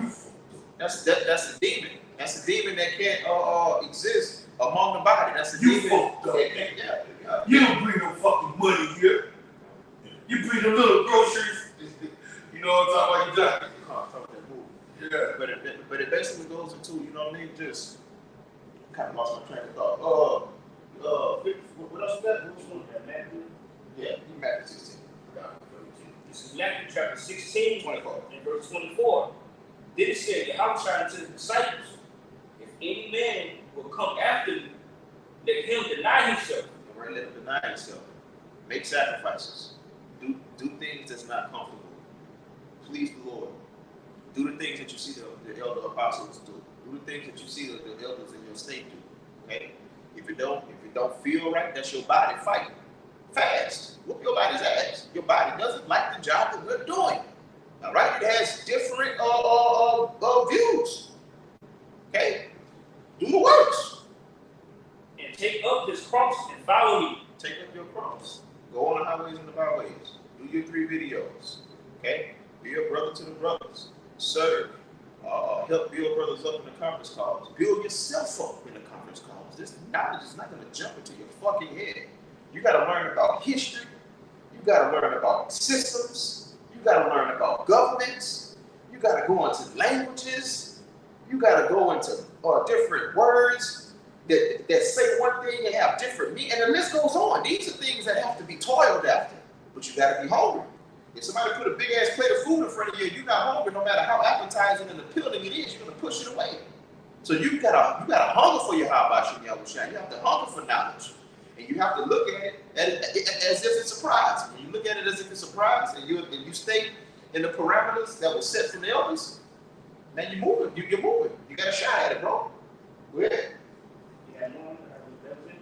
That's a demon. That's a demon that can't exist among the body. That's a demon. Fucked up. Yeah. You don't bring no fucking money here. You bring the little groceries. You know what I'm talking about? Yeah. But it basically goes into, you know what I mean? Just kind of lost my train of thought. What else is that? Which one? Matthew. Yeah, Matthew 16. This is Matthew chapter 16, 24. and verse 24. Then it said, Yahweh to the disciples, if any man will come after me, let him deny himself. Right, let him deny himself. Make sacrifices. Do things that's not comfortable. Please the Lord. Do the things that you see the elder apostles do. Do the things that you see the elders in your state do. Okay? If it don't feel right, that's your body fighting. Fast. Whoop your body's ass. Your body doesn't like the job that we're doing. All right? It has different views. Okay? Do the works. And take up his cross and follow me. Take up your cross. Go on the highways and the byways. Do your 3 videos. Okay? Be a brother to the brothers. Serve. Help build brothers up in the conference calls. Build yourself up in the conference calls. This knowledge is not going to jump into your fucking head. You got to learn about history. You got to learn about systems. You got to learn about governments. You got to go into languages. You got to go into different words that say one thing and have different meaning. And the list goes on. These are things that have to be toiled after. But you got to be hungry. If somebody put a big ass plate of food in front of you and you're not hungry, no matter how appetizing and appealing it is, you're gonna push it away. So you gotta hunger for your Habashim Yahushua. You have to hunger for knowledge. And you have to look at it as if it's a prize. When you look at it as if it's a prize and you stay in the parameters that were set from the elders, man, you're moving. You're moving. You got a shot at it, bro. Go ahead. Yeah,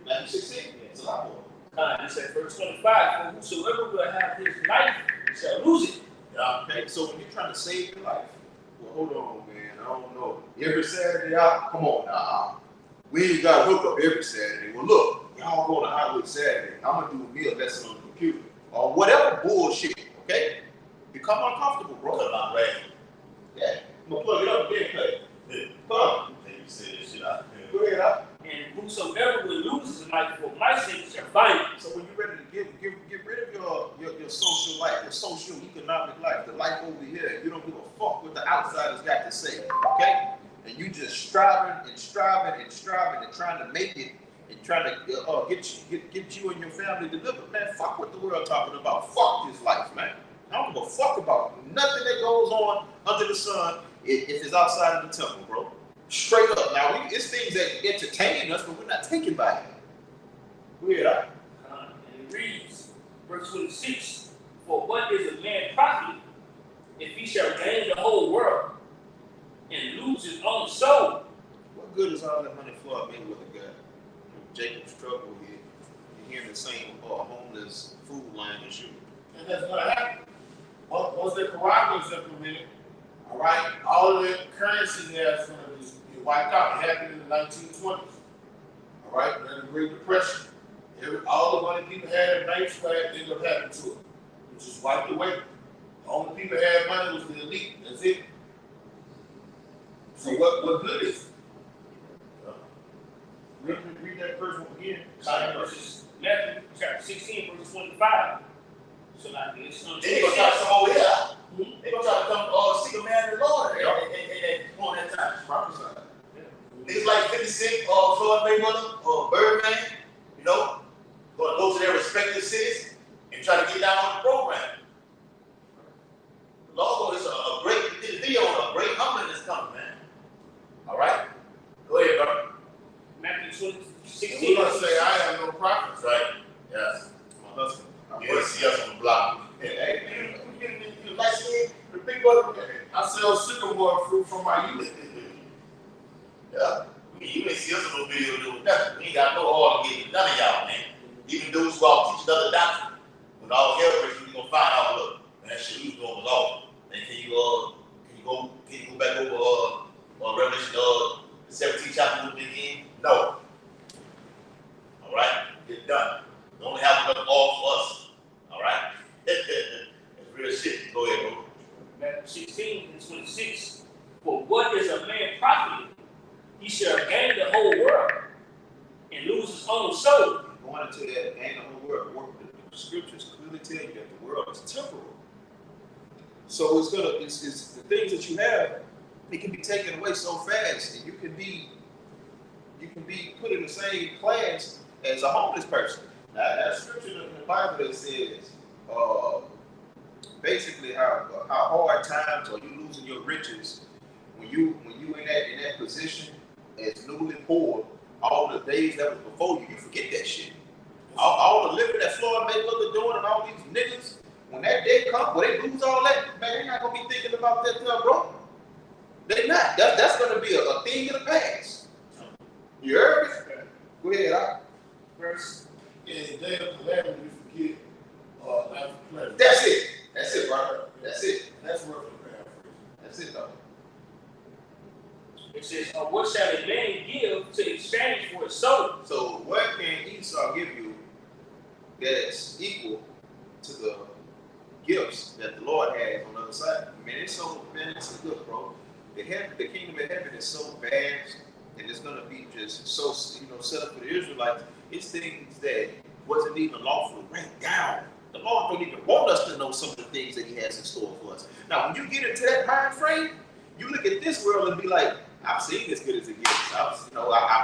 Matthew 16. Yeah, it's a lot more. It said verse 25, for whosoever will have his life shall lose it. Yeah, okay. So when you're trying to save your life, well, hold on, man. I don't know. Every Saturday out, come on now. We ain't got to hook up every Saturday. Well, look, y'all go to Hollywood Saturday. I'm going to do a meal lesson on the computer. Or whatever bullshit, okay? Become uncomfortable, bro. I'm ready. Yeah. I'm going to plug it up and then play. Yeah. Come on. You said this shit out. Go ahead, out. And whosoever will lose his life for my sake shall find it. So when you're ready to get rid of your social life, your social economic life, the life over here, you don't give a fuck what the outsiders got to say, okay? And you just striving and trying to make it and trying to get you and your family delivered. Man, fuck what the world talking about. Fuck this life, man. I don't give a fuck about nothing that goes on under the sun if it's outside of the temple, bro. Straight up. Now, it's things that entertain us, but we're not taken by it. Weird, huh? And it reads, verse 26, for what is a man profit if he shall gain the whole world and lose his own soul? What good is all that money Floyd Mayweather got? Jacob struggle here. You're hearing the same homeless food line as you. And that's what happened. Once the Quran was implemented, all right, all of the currency there is going to get wiped out. It happened in the 1920s. All right, during the Great Depression. All the money people had in banks ended up happening to it. It just wiped away. The only people that had money was the elite. That's it. So what good is it? Read that first one again. Verses Matthew chapter 16, verse 25. So like this. They gonna try to come over here. They gonna try to come seek a man in the Lord and on that time. Prophesy. Niggas like 50 Cent, Floyd Mayweather, or Birdman, you know, gonna go to their respective cities and try to get down on the program. The Lord is a great video on a great humbling that's coming, man. All right? Go ahead, bro. Matthew 16. And we're going to say, I have no prophets. That's right. Yes. My husband. You didn't see us on the block. Hey, You like seeing the big boy? I sell sycamore fruit from my youth. Yeah. You ain't see us on no video doing nothing. We ain't got no oil to get none of y'all, man. Even those who all teach another doctrine, when all hell breaks, you're gonna find out, look, man, that shit he was doing was off. And can you go back over Revelation the 17th chapter with me again? No. All right, get done. Don't have enough all for us. All right, that's real shit. Go ahead, bro. Matthew 16 and 26. For what is a man profited? He shall gain the whole world and lose his own soul. Going into that gain the whole world, the scriptures clearly tell you that the world is temporal. So it's the things that you have, it can be taken away so fast, and you can be put in the same class as a homeless person. Now, that scripture in the Bible that says basically how hard times or you losing your riches when you in that position as newly poor, all the days that was before you forget that shit. All the living that Floyd Mayweather doing and all these niggas, when that day comes, when they lose all that, man, they're not gonna be thinking about that bro. They're not. That's gonna be a thing in the past. You heard me? Go ahead, Verse. In the day of calamity, you forget life of pleasure. That's it. That's it, brother. That's it. That's worth the paraphrase. That's it, though. It says, what shall a man give to exchange for his soul? So what can Esau give you that's equal to the gifts that the Lord has on the other side? Man, it's good, bro. The kingdom of heaven is so vast, and it's gonna be just so set up for the Israelites. It's things that wasn't even lawfully written down. The Lord don't even want us to know some of the things that He has in store for us. Now, when you get into that mind frame, you look at this world and be like, I've seen as good as it gets. I've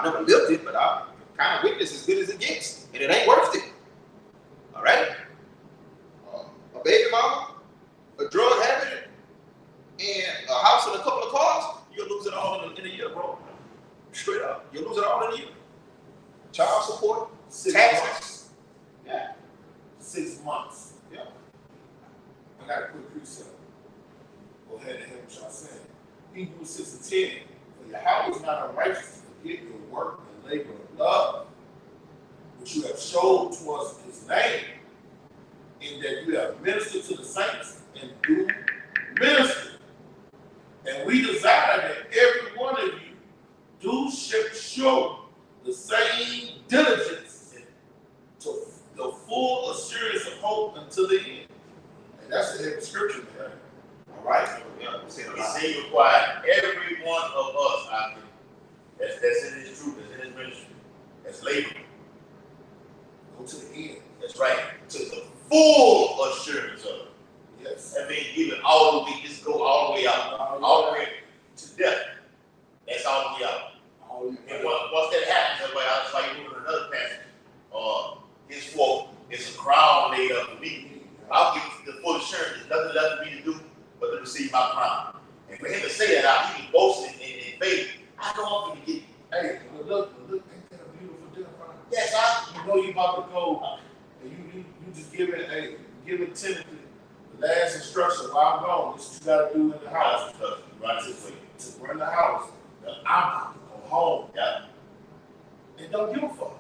never lived it, but I've kind of witnessed as good as it gets, and it ain't worth it. All right? A baby mama, a drug habit, and a house and a couple of cars, you'll lose it all in a year, bro. Straight up. You'll lose it all in a year. Child support, 6 taxes. months. Yeah. 6 months. Yeah. I got a quick precept. Go ahead and hear what y'all saying. Hebrews 6 and 10. For Yahweh is not unrighteous to forget your work and labor of love, which you have showed towards His name, in that you have ministered to the saints and do minister. And we desire that every one of you do show the same diligence to the full assurance of hope until the end. And that's the heavy scripture, man. All right? He said he required every one of us out there that's in His truth, that's in His ministry, that's laboring. Go to the end. That's right. To the full assurance of it. Yes. That means giving all the way, just go all the way out. All the way to death. That's all the way out. And once that happens, everybody, that's why you move to another passage. Henceforth, it's a crown laid up for me. I'll give you the full assurance. There's nothing left for me to do but to receive my crown. And for him to say that out, he was boasting in faith. I go up and get. Hey, look, ain't that a beautiful dinner, bro? Yes, You know you about to go, and you just give Timothy the last instruction while I'm gone. This is what you gotta do in the house. To run the house. I'm about to go home. Yeah. And don't give a fuck.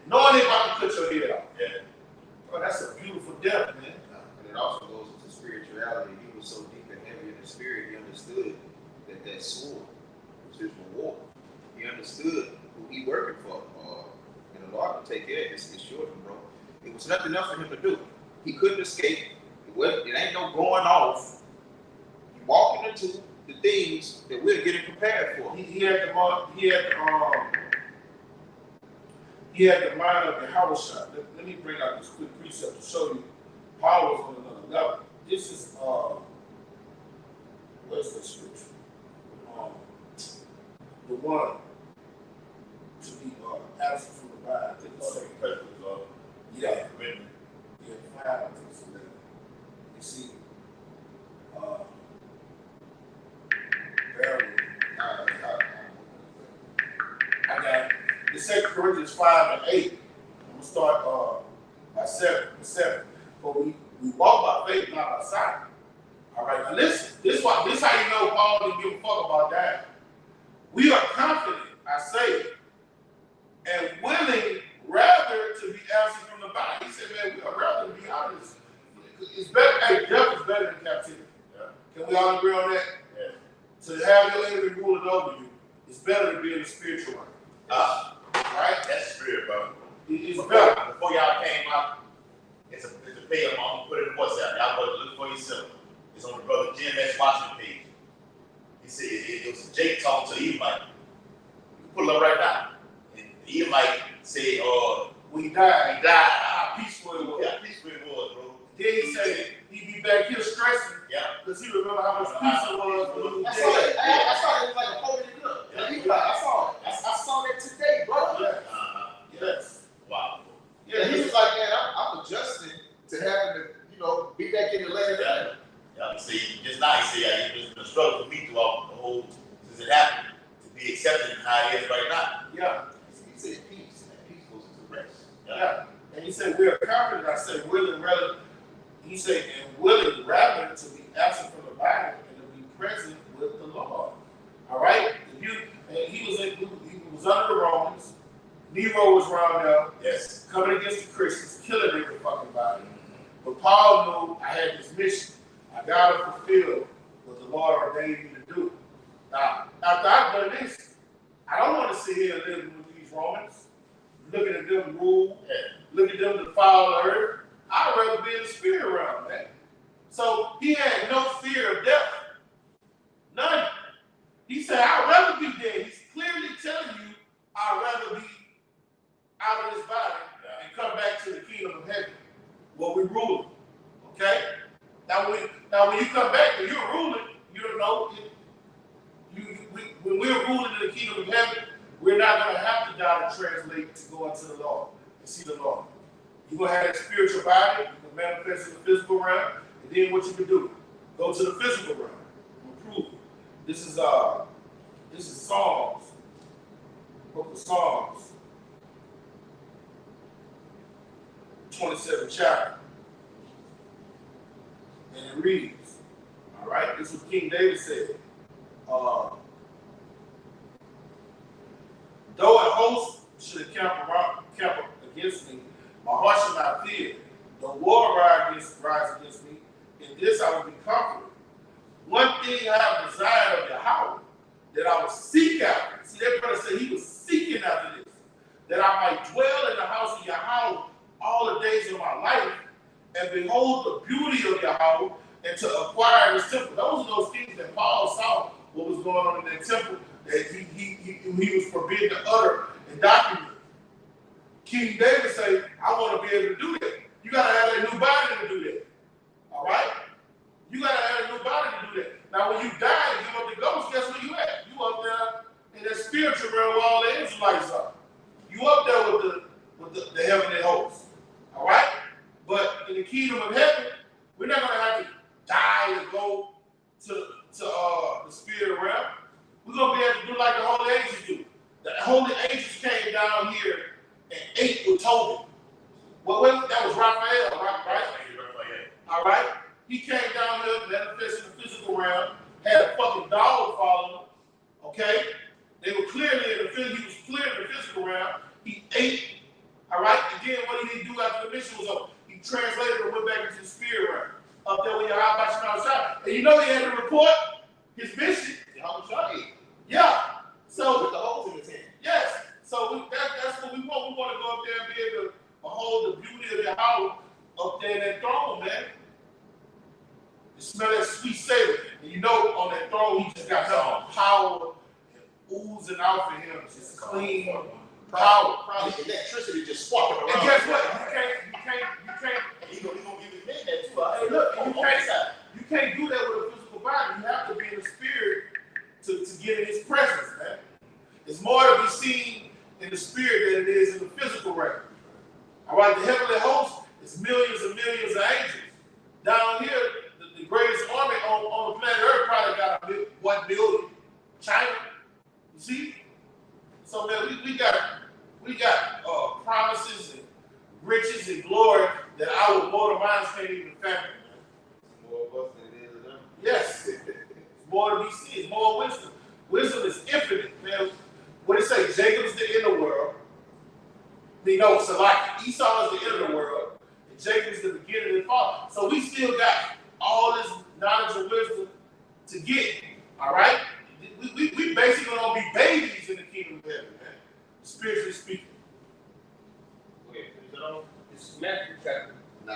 Knowing they about to cut your head off. Yeah. Bro, that's a beautiful death, man. And it also goes into spirituality. He was so deep and heavy in the spirit, he understood that sword was his reward. He understood who he working for. And the Lord will take care of his children, bro. It was nothing else for him to do. He couldn't escape. It ain't no going off. He walking into the things that we're getting prepared for. He had the mind of the house shot. Let me bring out this quick precept to show you power was on another level. This is where's the scripture? The one to be absent from the bride. I think it's second. Yeah. Yeah, 5, I think it's 11. You see, I got the 2 Corinthians 5 and 8. I'm gonna start by 7. But we walk by faith, not by sight. All right, now listen. This how you know Paul didn't give a fuck about that. We are confident, I say, and willing rather to be absent from the body. He said, man, we are rather to be honest. It's better, hey, death is better than captivity. Yeah. Can we all agree on that? Yeah. To have your enemy ruling over you, it's better to be in the spiritual realm. Right? That's spirit, bro. It's better. Before y'all came out, it's a pay up. I'm gonna put it in WhatsApp. Y'all go look for yourself. It's on the brother Jim S. Washington page. He said it was Jake talking to Edomite. You can pull it up right now. And the Edomite said, when he died, how peaceful it was. Yeah, peaceful it was, bro. Then he said he'd be back here stressing. Yeah. Because he remember how much peace it was when he was I saw dead. it. I saw it like a holy look. I saw it. I saw that today, bro. Yes. Yes. Wow. Yeah, he was like, man, I'm adjusting to having to, be back in the land. Yeah, see, just now he said it's been a struggle for me throughout the whole, since it happened, to be accepted in how it is right now. Yeah. He said peace, and peace goes into rest. Yeah. And he said, we are confident. I said, willing rather. He said, and willing rather to be absent from the body and to be present with the Lord. All right? He was under the Romans. Nero was around there. Yes. Coming against the Christians, killing every fucking body. But Paul knew I had this mission. I got to fulfill what the Lord ordained me to do. Now, after I've done this, I don't want to sit here living with these Romans, looking at them rule, looking at them defile the earth. I'd rather be in the spirit realm, man. So he had no fear of death. None. He said, I'd rather be dead. He's clearly telling you, I'd rather be out of this body and come back to the kingdom of heaven, where we rule. Okay? Now when you come back and you're ruling, you don't know. When we're ruling in the kingdom of heaven, we're not going to have to die to translate to go into the Lord and see the Lord. You're going to have that spiritual body, you can manifest in the physical realm, and then what you can do, go to the physical realm. Improve. This is Psalms, book of Psalms, 27th chapter. And it reads, all right, this is what King David said. Though a host should encamp against me, my heart shall not fear. Though war rise against me, in this I will be comforted. One thing I have desired of Yahweh, that I will seek after. See, that brother said he was seeking after this, that I might dwell in the house of Yahweh all the days of my life, and behold the beauty of Yahweh, and to acquire his temple. Those are those things that Paul saw what was going on in that temple, that he was forbidden to utter and document. King David said, I want to be able to do that. You got to have a new body to do that. All right? You got to have a new body to do that. Now, when you die and give up the ghost, guess where you at? You up there in that spiritual realm where all the Israelites are. You up there with the heavenly hosts. All right? But in the kingdom of heaven, we're not going to have to die to go to the spirit realm. We're going to be able to do like the holy angels do. The holy angels came down here and ate with Tobin. Well, that was Raphael, right? All right? He came down here, manifested in the physical realm, had a fucking dog follow him, okay? They were clearly he was clear in the physical realm. He ate, all right? Again, what did he do after the mission was over? He translated and went back into the spirit realm. Up there with Yahweh outside. And you know he had to report his mission. Yeah. So with the holes in his hand. Yes. So that's what we want. We want to go up there and be able to behold the beauty of Yahweh up there in that throne, man. You smell that sweet savor. And you know on that throne he just got some power oozing out for him. Just clean power. Probably electricity just sparking around. And guess what? You can't. He's gonna give his men that too. Hey, look, you can't do that with a physical body. You have to be in the spirit to get in his presence, man. It's more to be seen in the spirit than it is in the physical realm. All right, the heavenly host is millions and millions of angels. Down here, the greatest army on the planet Earth probably got 1 billion. China, you see? So man, we got promises and riches and glory that our mortal minds can't even fathom. More of us than it is of them. Yes, it's more to be seen. It's more wisdom. Wisdom is infinite, man. What it say? Jacob is the inner world. So like Esau is the end of the world, and Jacob is the beginning and fall. So we still got all this knowledge and wisdom to get. All right? We basically gonna be babies in the kingdom of heaven, man. Spiritually speaking. Wait, is that on? This is Matthew chapter. Now,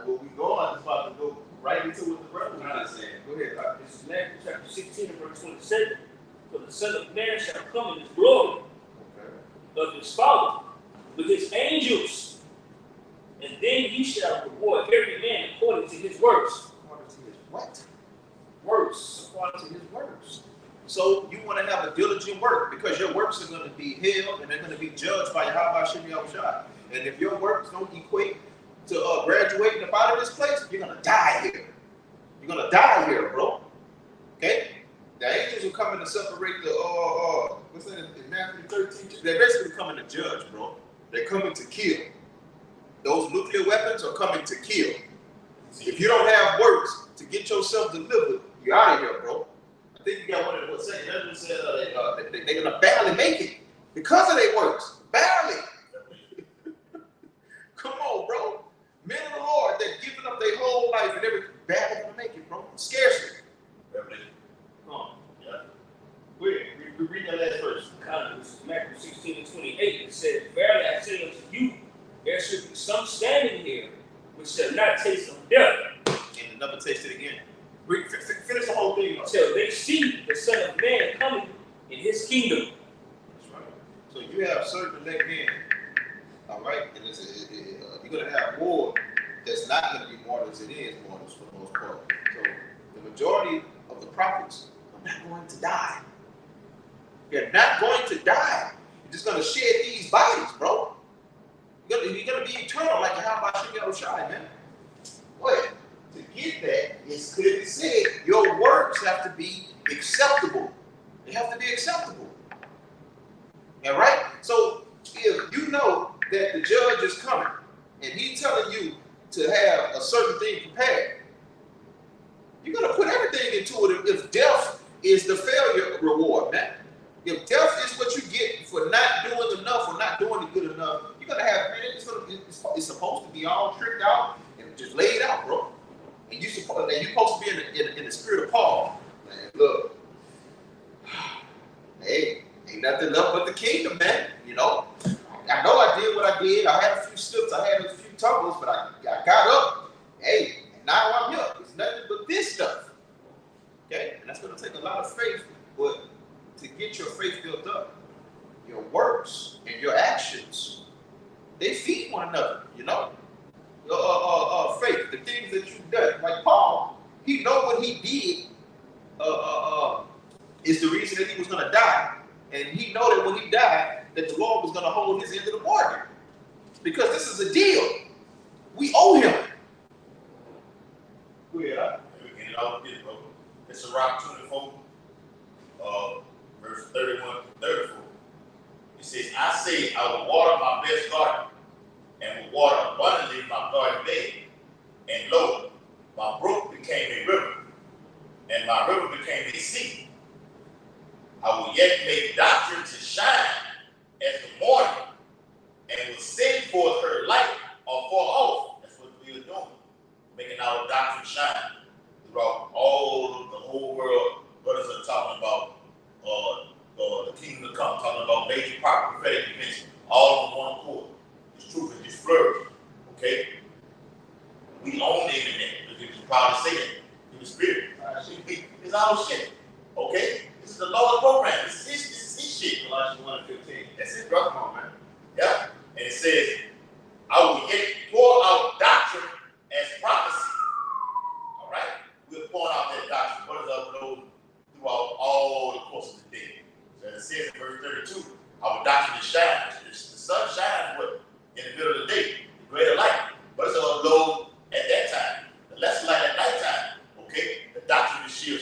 where we going is about to go right into what the brother was saying. Go ahead, Doc. This is Matthew chapter 16 and verse 27. For the Son of Man shall come in his glory of his Father with his angels, and then he shall reward every man according to his works. According to his what? Works. According to his works. So you want to have a diligent work because your works are going to be held and they're going to be judged by Yahweh Shem Yahushua. And if your works don't equate to graduating up out of this place, you're going to die here. You're going to die here, bro. Okay? The angels are coming to separate the, what's that in Matthew 13? They're basically coming to judge, bro. They're coming to kill. Those nuclear weapons are coming to kill. If you don't have works to get yourself delivered, you're out of here, bro. I think you got one of the saying. That said they're going to barely make it because of their works. Barely. Come on, bro. Men of the Lord, they're giving up their whole life and everything. Barely going to make it, bro. Scarcely. Revelation. Come on. Yeah. We read that last verse. This is Matthew 16 and 28. It says, verily I say unto you, there should be some standing here which shall not taste of death. And never taste it again. Finish the whole thing. Till they see the Son of Man coming in his kingdom. That's right. So you have certain elect men, all right? And you're going to have more that's not going to be martyrs than it is martyrs for the most part. So the majority of the prophets are not going to die. They're not going to die. You're just going to shed these bodies, bro. You're going to be eternal like how about Yahushua, man. What? To get that, it's clearly said, your works have to be acceptable. They have to be acceptable. All right? So if you know that the judge is coming and he's telling you to have a certain thing prepared, you're going to put everything into it if death is the failure reward, man. If death is what you get for not doing enough or not doing it good enough, you're going to have, man, it's supposed to be all tricked out and just laid out, bro. And you're supposed to be in the spirit of Paul. Man, look, hey, ain't nothing left but the kingdom, man. You know I did what I did. I had a few slips, I had a few tumbles, but I got up. Hey, and now I'm here. It's nothing but this stuff. Okay? And that's going to take a lot of faith, but to get your faith built up, your works and your actions, they feed one another, you know? Faith, the things that you've done. Like Paul, he know what he did is the reason that he was going to die. And he know that when he died, that the Lord was going to hold his end of the bargain. Because this is a deal. We owe him. Yeah. We get it all this, bro. It's a Rock 24, verse 31 to 34. It says, I say I will water my best garden, and will water abundantly my garden bed. And lo, my brook became a river, and my river became a sea. I will yet make doctrine to shine as the morning, and will send forth her light afar off. That's what we are doing, making our doctrine shine throughout all of the whole world. Brothers are talking about the kingdom to come, talking about major prophetic events, all on one accord. This truth is just flourish. Okay? We own the internet. You can probably say that in the spirit. It's our shit. Okay? This is the Lord's program. This is his shit. Colossians 1:15. That's it, brother. Come on, man. Yeah. And it says, I will yet pour out doctrine as prophecy. All right? We're pouring out that doctrine. What is uploaded throughout all the course of the day. So it says in verse 32, our doctrine shines. The sun shines what? In the middle of the day, the greater light. But it's uploaded at that time. The lesser light at nighttime. Okay? The doctrine is still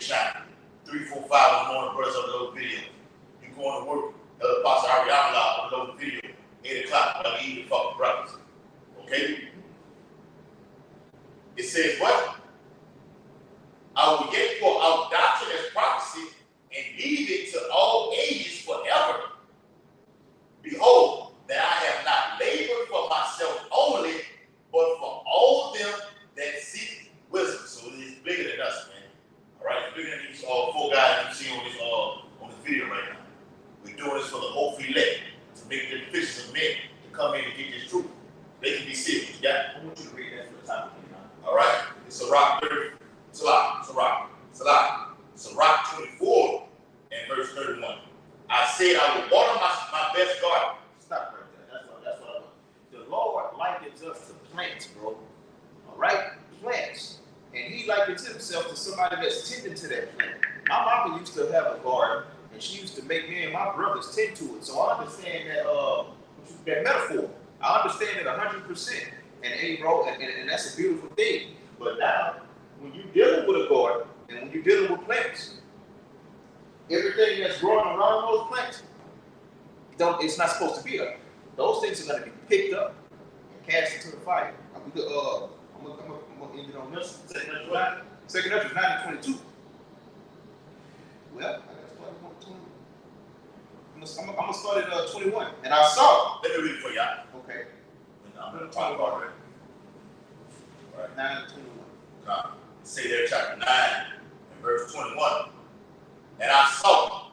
shining. 3, 4, 5 in the morning, brothers upload video. You going to work, Elder Pastor Ariamala upload video. 8 o'clock, while you eat fucking breakfast. Okay? It says what? I will yet pour out doctrine as prophecy and leave it to all ages forever. Sirach 24 and verse 31. I said I will water my best garden. Stop right there. That's what I want. The Lord likens us to plants, bro. All right? Plants. And he likens himself to somebody that's tending to that plant. My mama used to have a garden, and she used to make me and my brothers tend to it. So I understand that metaphor. I understand it 100%. And hey, bro, and that's a beautiful thing. But now, when you're dealing with a garden, and when you're dealing with plants, everything that's growing around those plants, it's not supposed to be there. Those things are going to be picked up and cast into the fire. I'm gonna end it on this. Second Ezra 9 and 22. Well, I got to start at 20. I'm gonna start at 21. And I saw. Let me read it for y'all. Okay. I'm going to talk about it. All right. 9 and 21. Say there, chapter 9 and verse 21. And I saw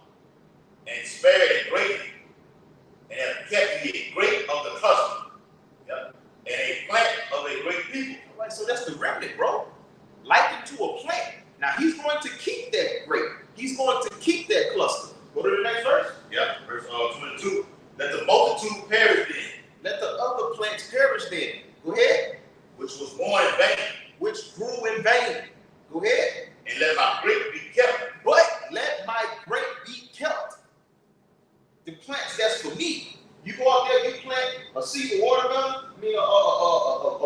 and spared it greatly, and have kept ye a great of the cluster, yep, and a plant of a great people. All right, so that's the remnant, bro. Likened to a plant. Now he's going to keep that grape. He's going to keep that cluster. Go to the next verse. Yep, verse 22. Let the multitude perish then. Let the other plants perish then. Go ahead. Which was born in vain. Which grew in vain. Go ahead. And let my grape be kept. But let my grape be kept. The plants, that's for me. You go out there, you plant a seed of watermelon, a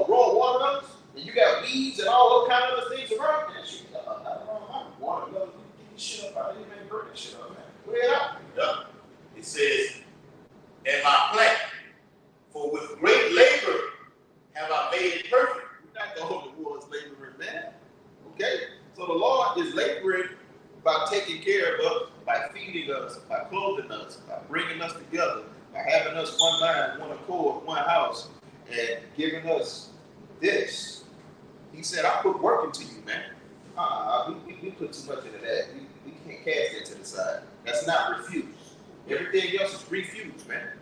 row of watermelons, and you got weeds and all those kind of other things around. Man, shit, watermelon, get this shit up out of here, man. Burn that shit up, man. Go ahead out. Yep. It says, and my plant, for with great labor have I made it perfect. We're not the only ones laboring, man. Okay? So the Lord is laboring by taking care of us, by feeding us, by clothing us, by bringing us together, by having us one mind, one accord, one house, and giving us this. He said, I put work into you, man. We put too much into that. We can't cast that to the side. That's not refused. Everything else is refused, man.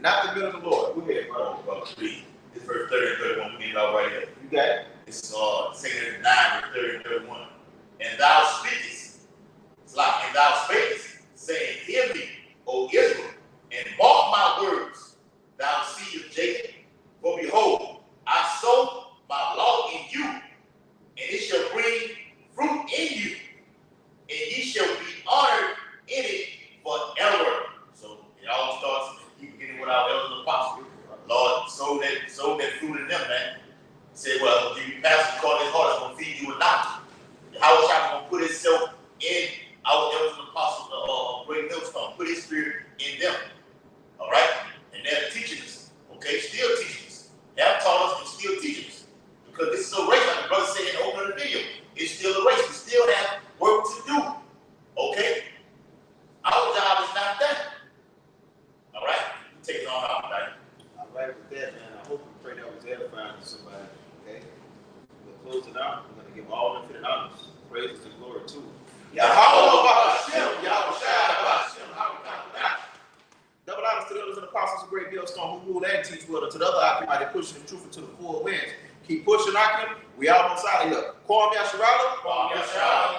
Not the will of the Lord. Go ahead, brother. Read. It's verse 30 and 31. We need it all right here. You got it? It's 2 9, verse 30 and 31. And thou speakest, and thou spakest, saying, hear me, O Israel, and mark my words, thou seed of Jacob. For behold, I sow my law in you, and it shall bring fruit in you, and ye shall be honored in it forever. So it all starts beginning with our elders and apostles. Lord, sow that fruit in them, man. He said, well, give you pastor call his heart, I'm going to feed you or not. How is God going to put himself in our elders and apostles of Great Millstone? Put his spirit in them. All right? And they're teaching us. Okay? Still teaching us. They have taught us and still teaching us. Because this is a race, like the brother said in the opening of the video. It's still a race. We still have work to do. Okay? Our job is not done. All right? Take it on out, right? All right with that, man. I hope and pray that was edifying to somebody. Okay? We'll close it out. We're going to give all infinite honors, praises, and glory to him. Double honors to the elders and apostles of Great Millstone who rule and teach well, and to the other occupy, pushing the truth into the four winds. Keep pushing, Akim. We almost out of here. Kwam Yasharala.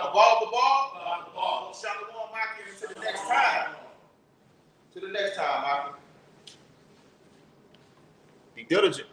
Abal Babal. Shalom, Akim. Until the next time. To the next time, Akim. Be diligent.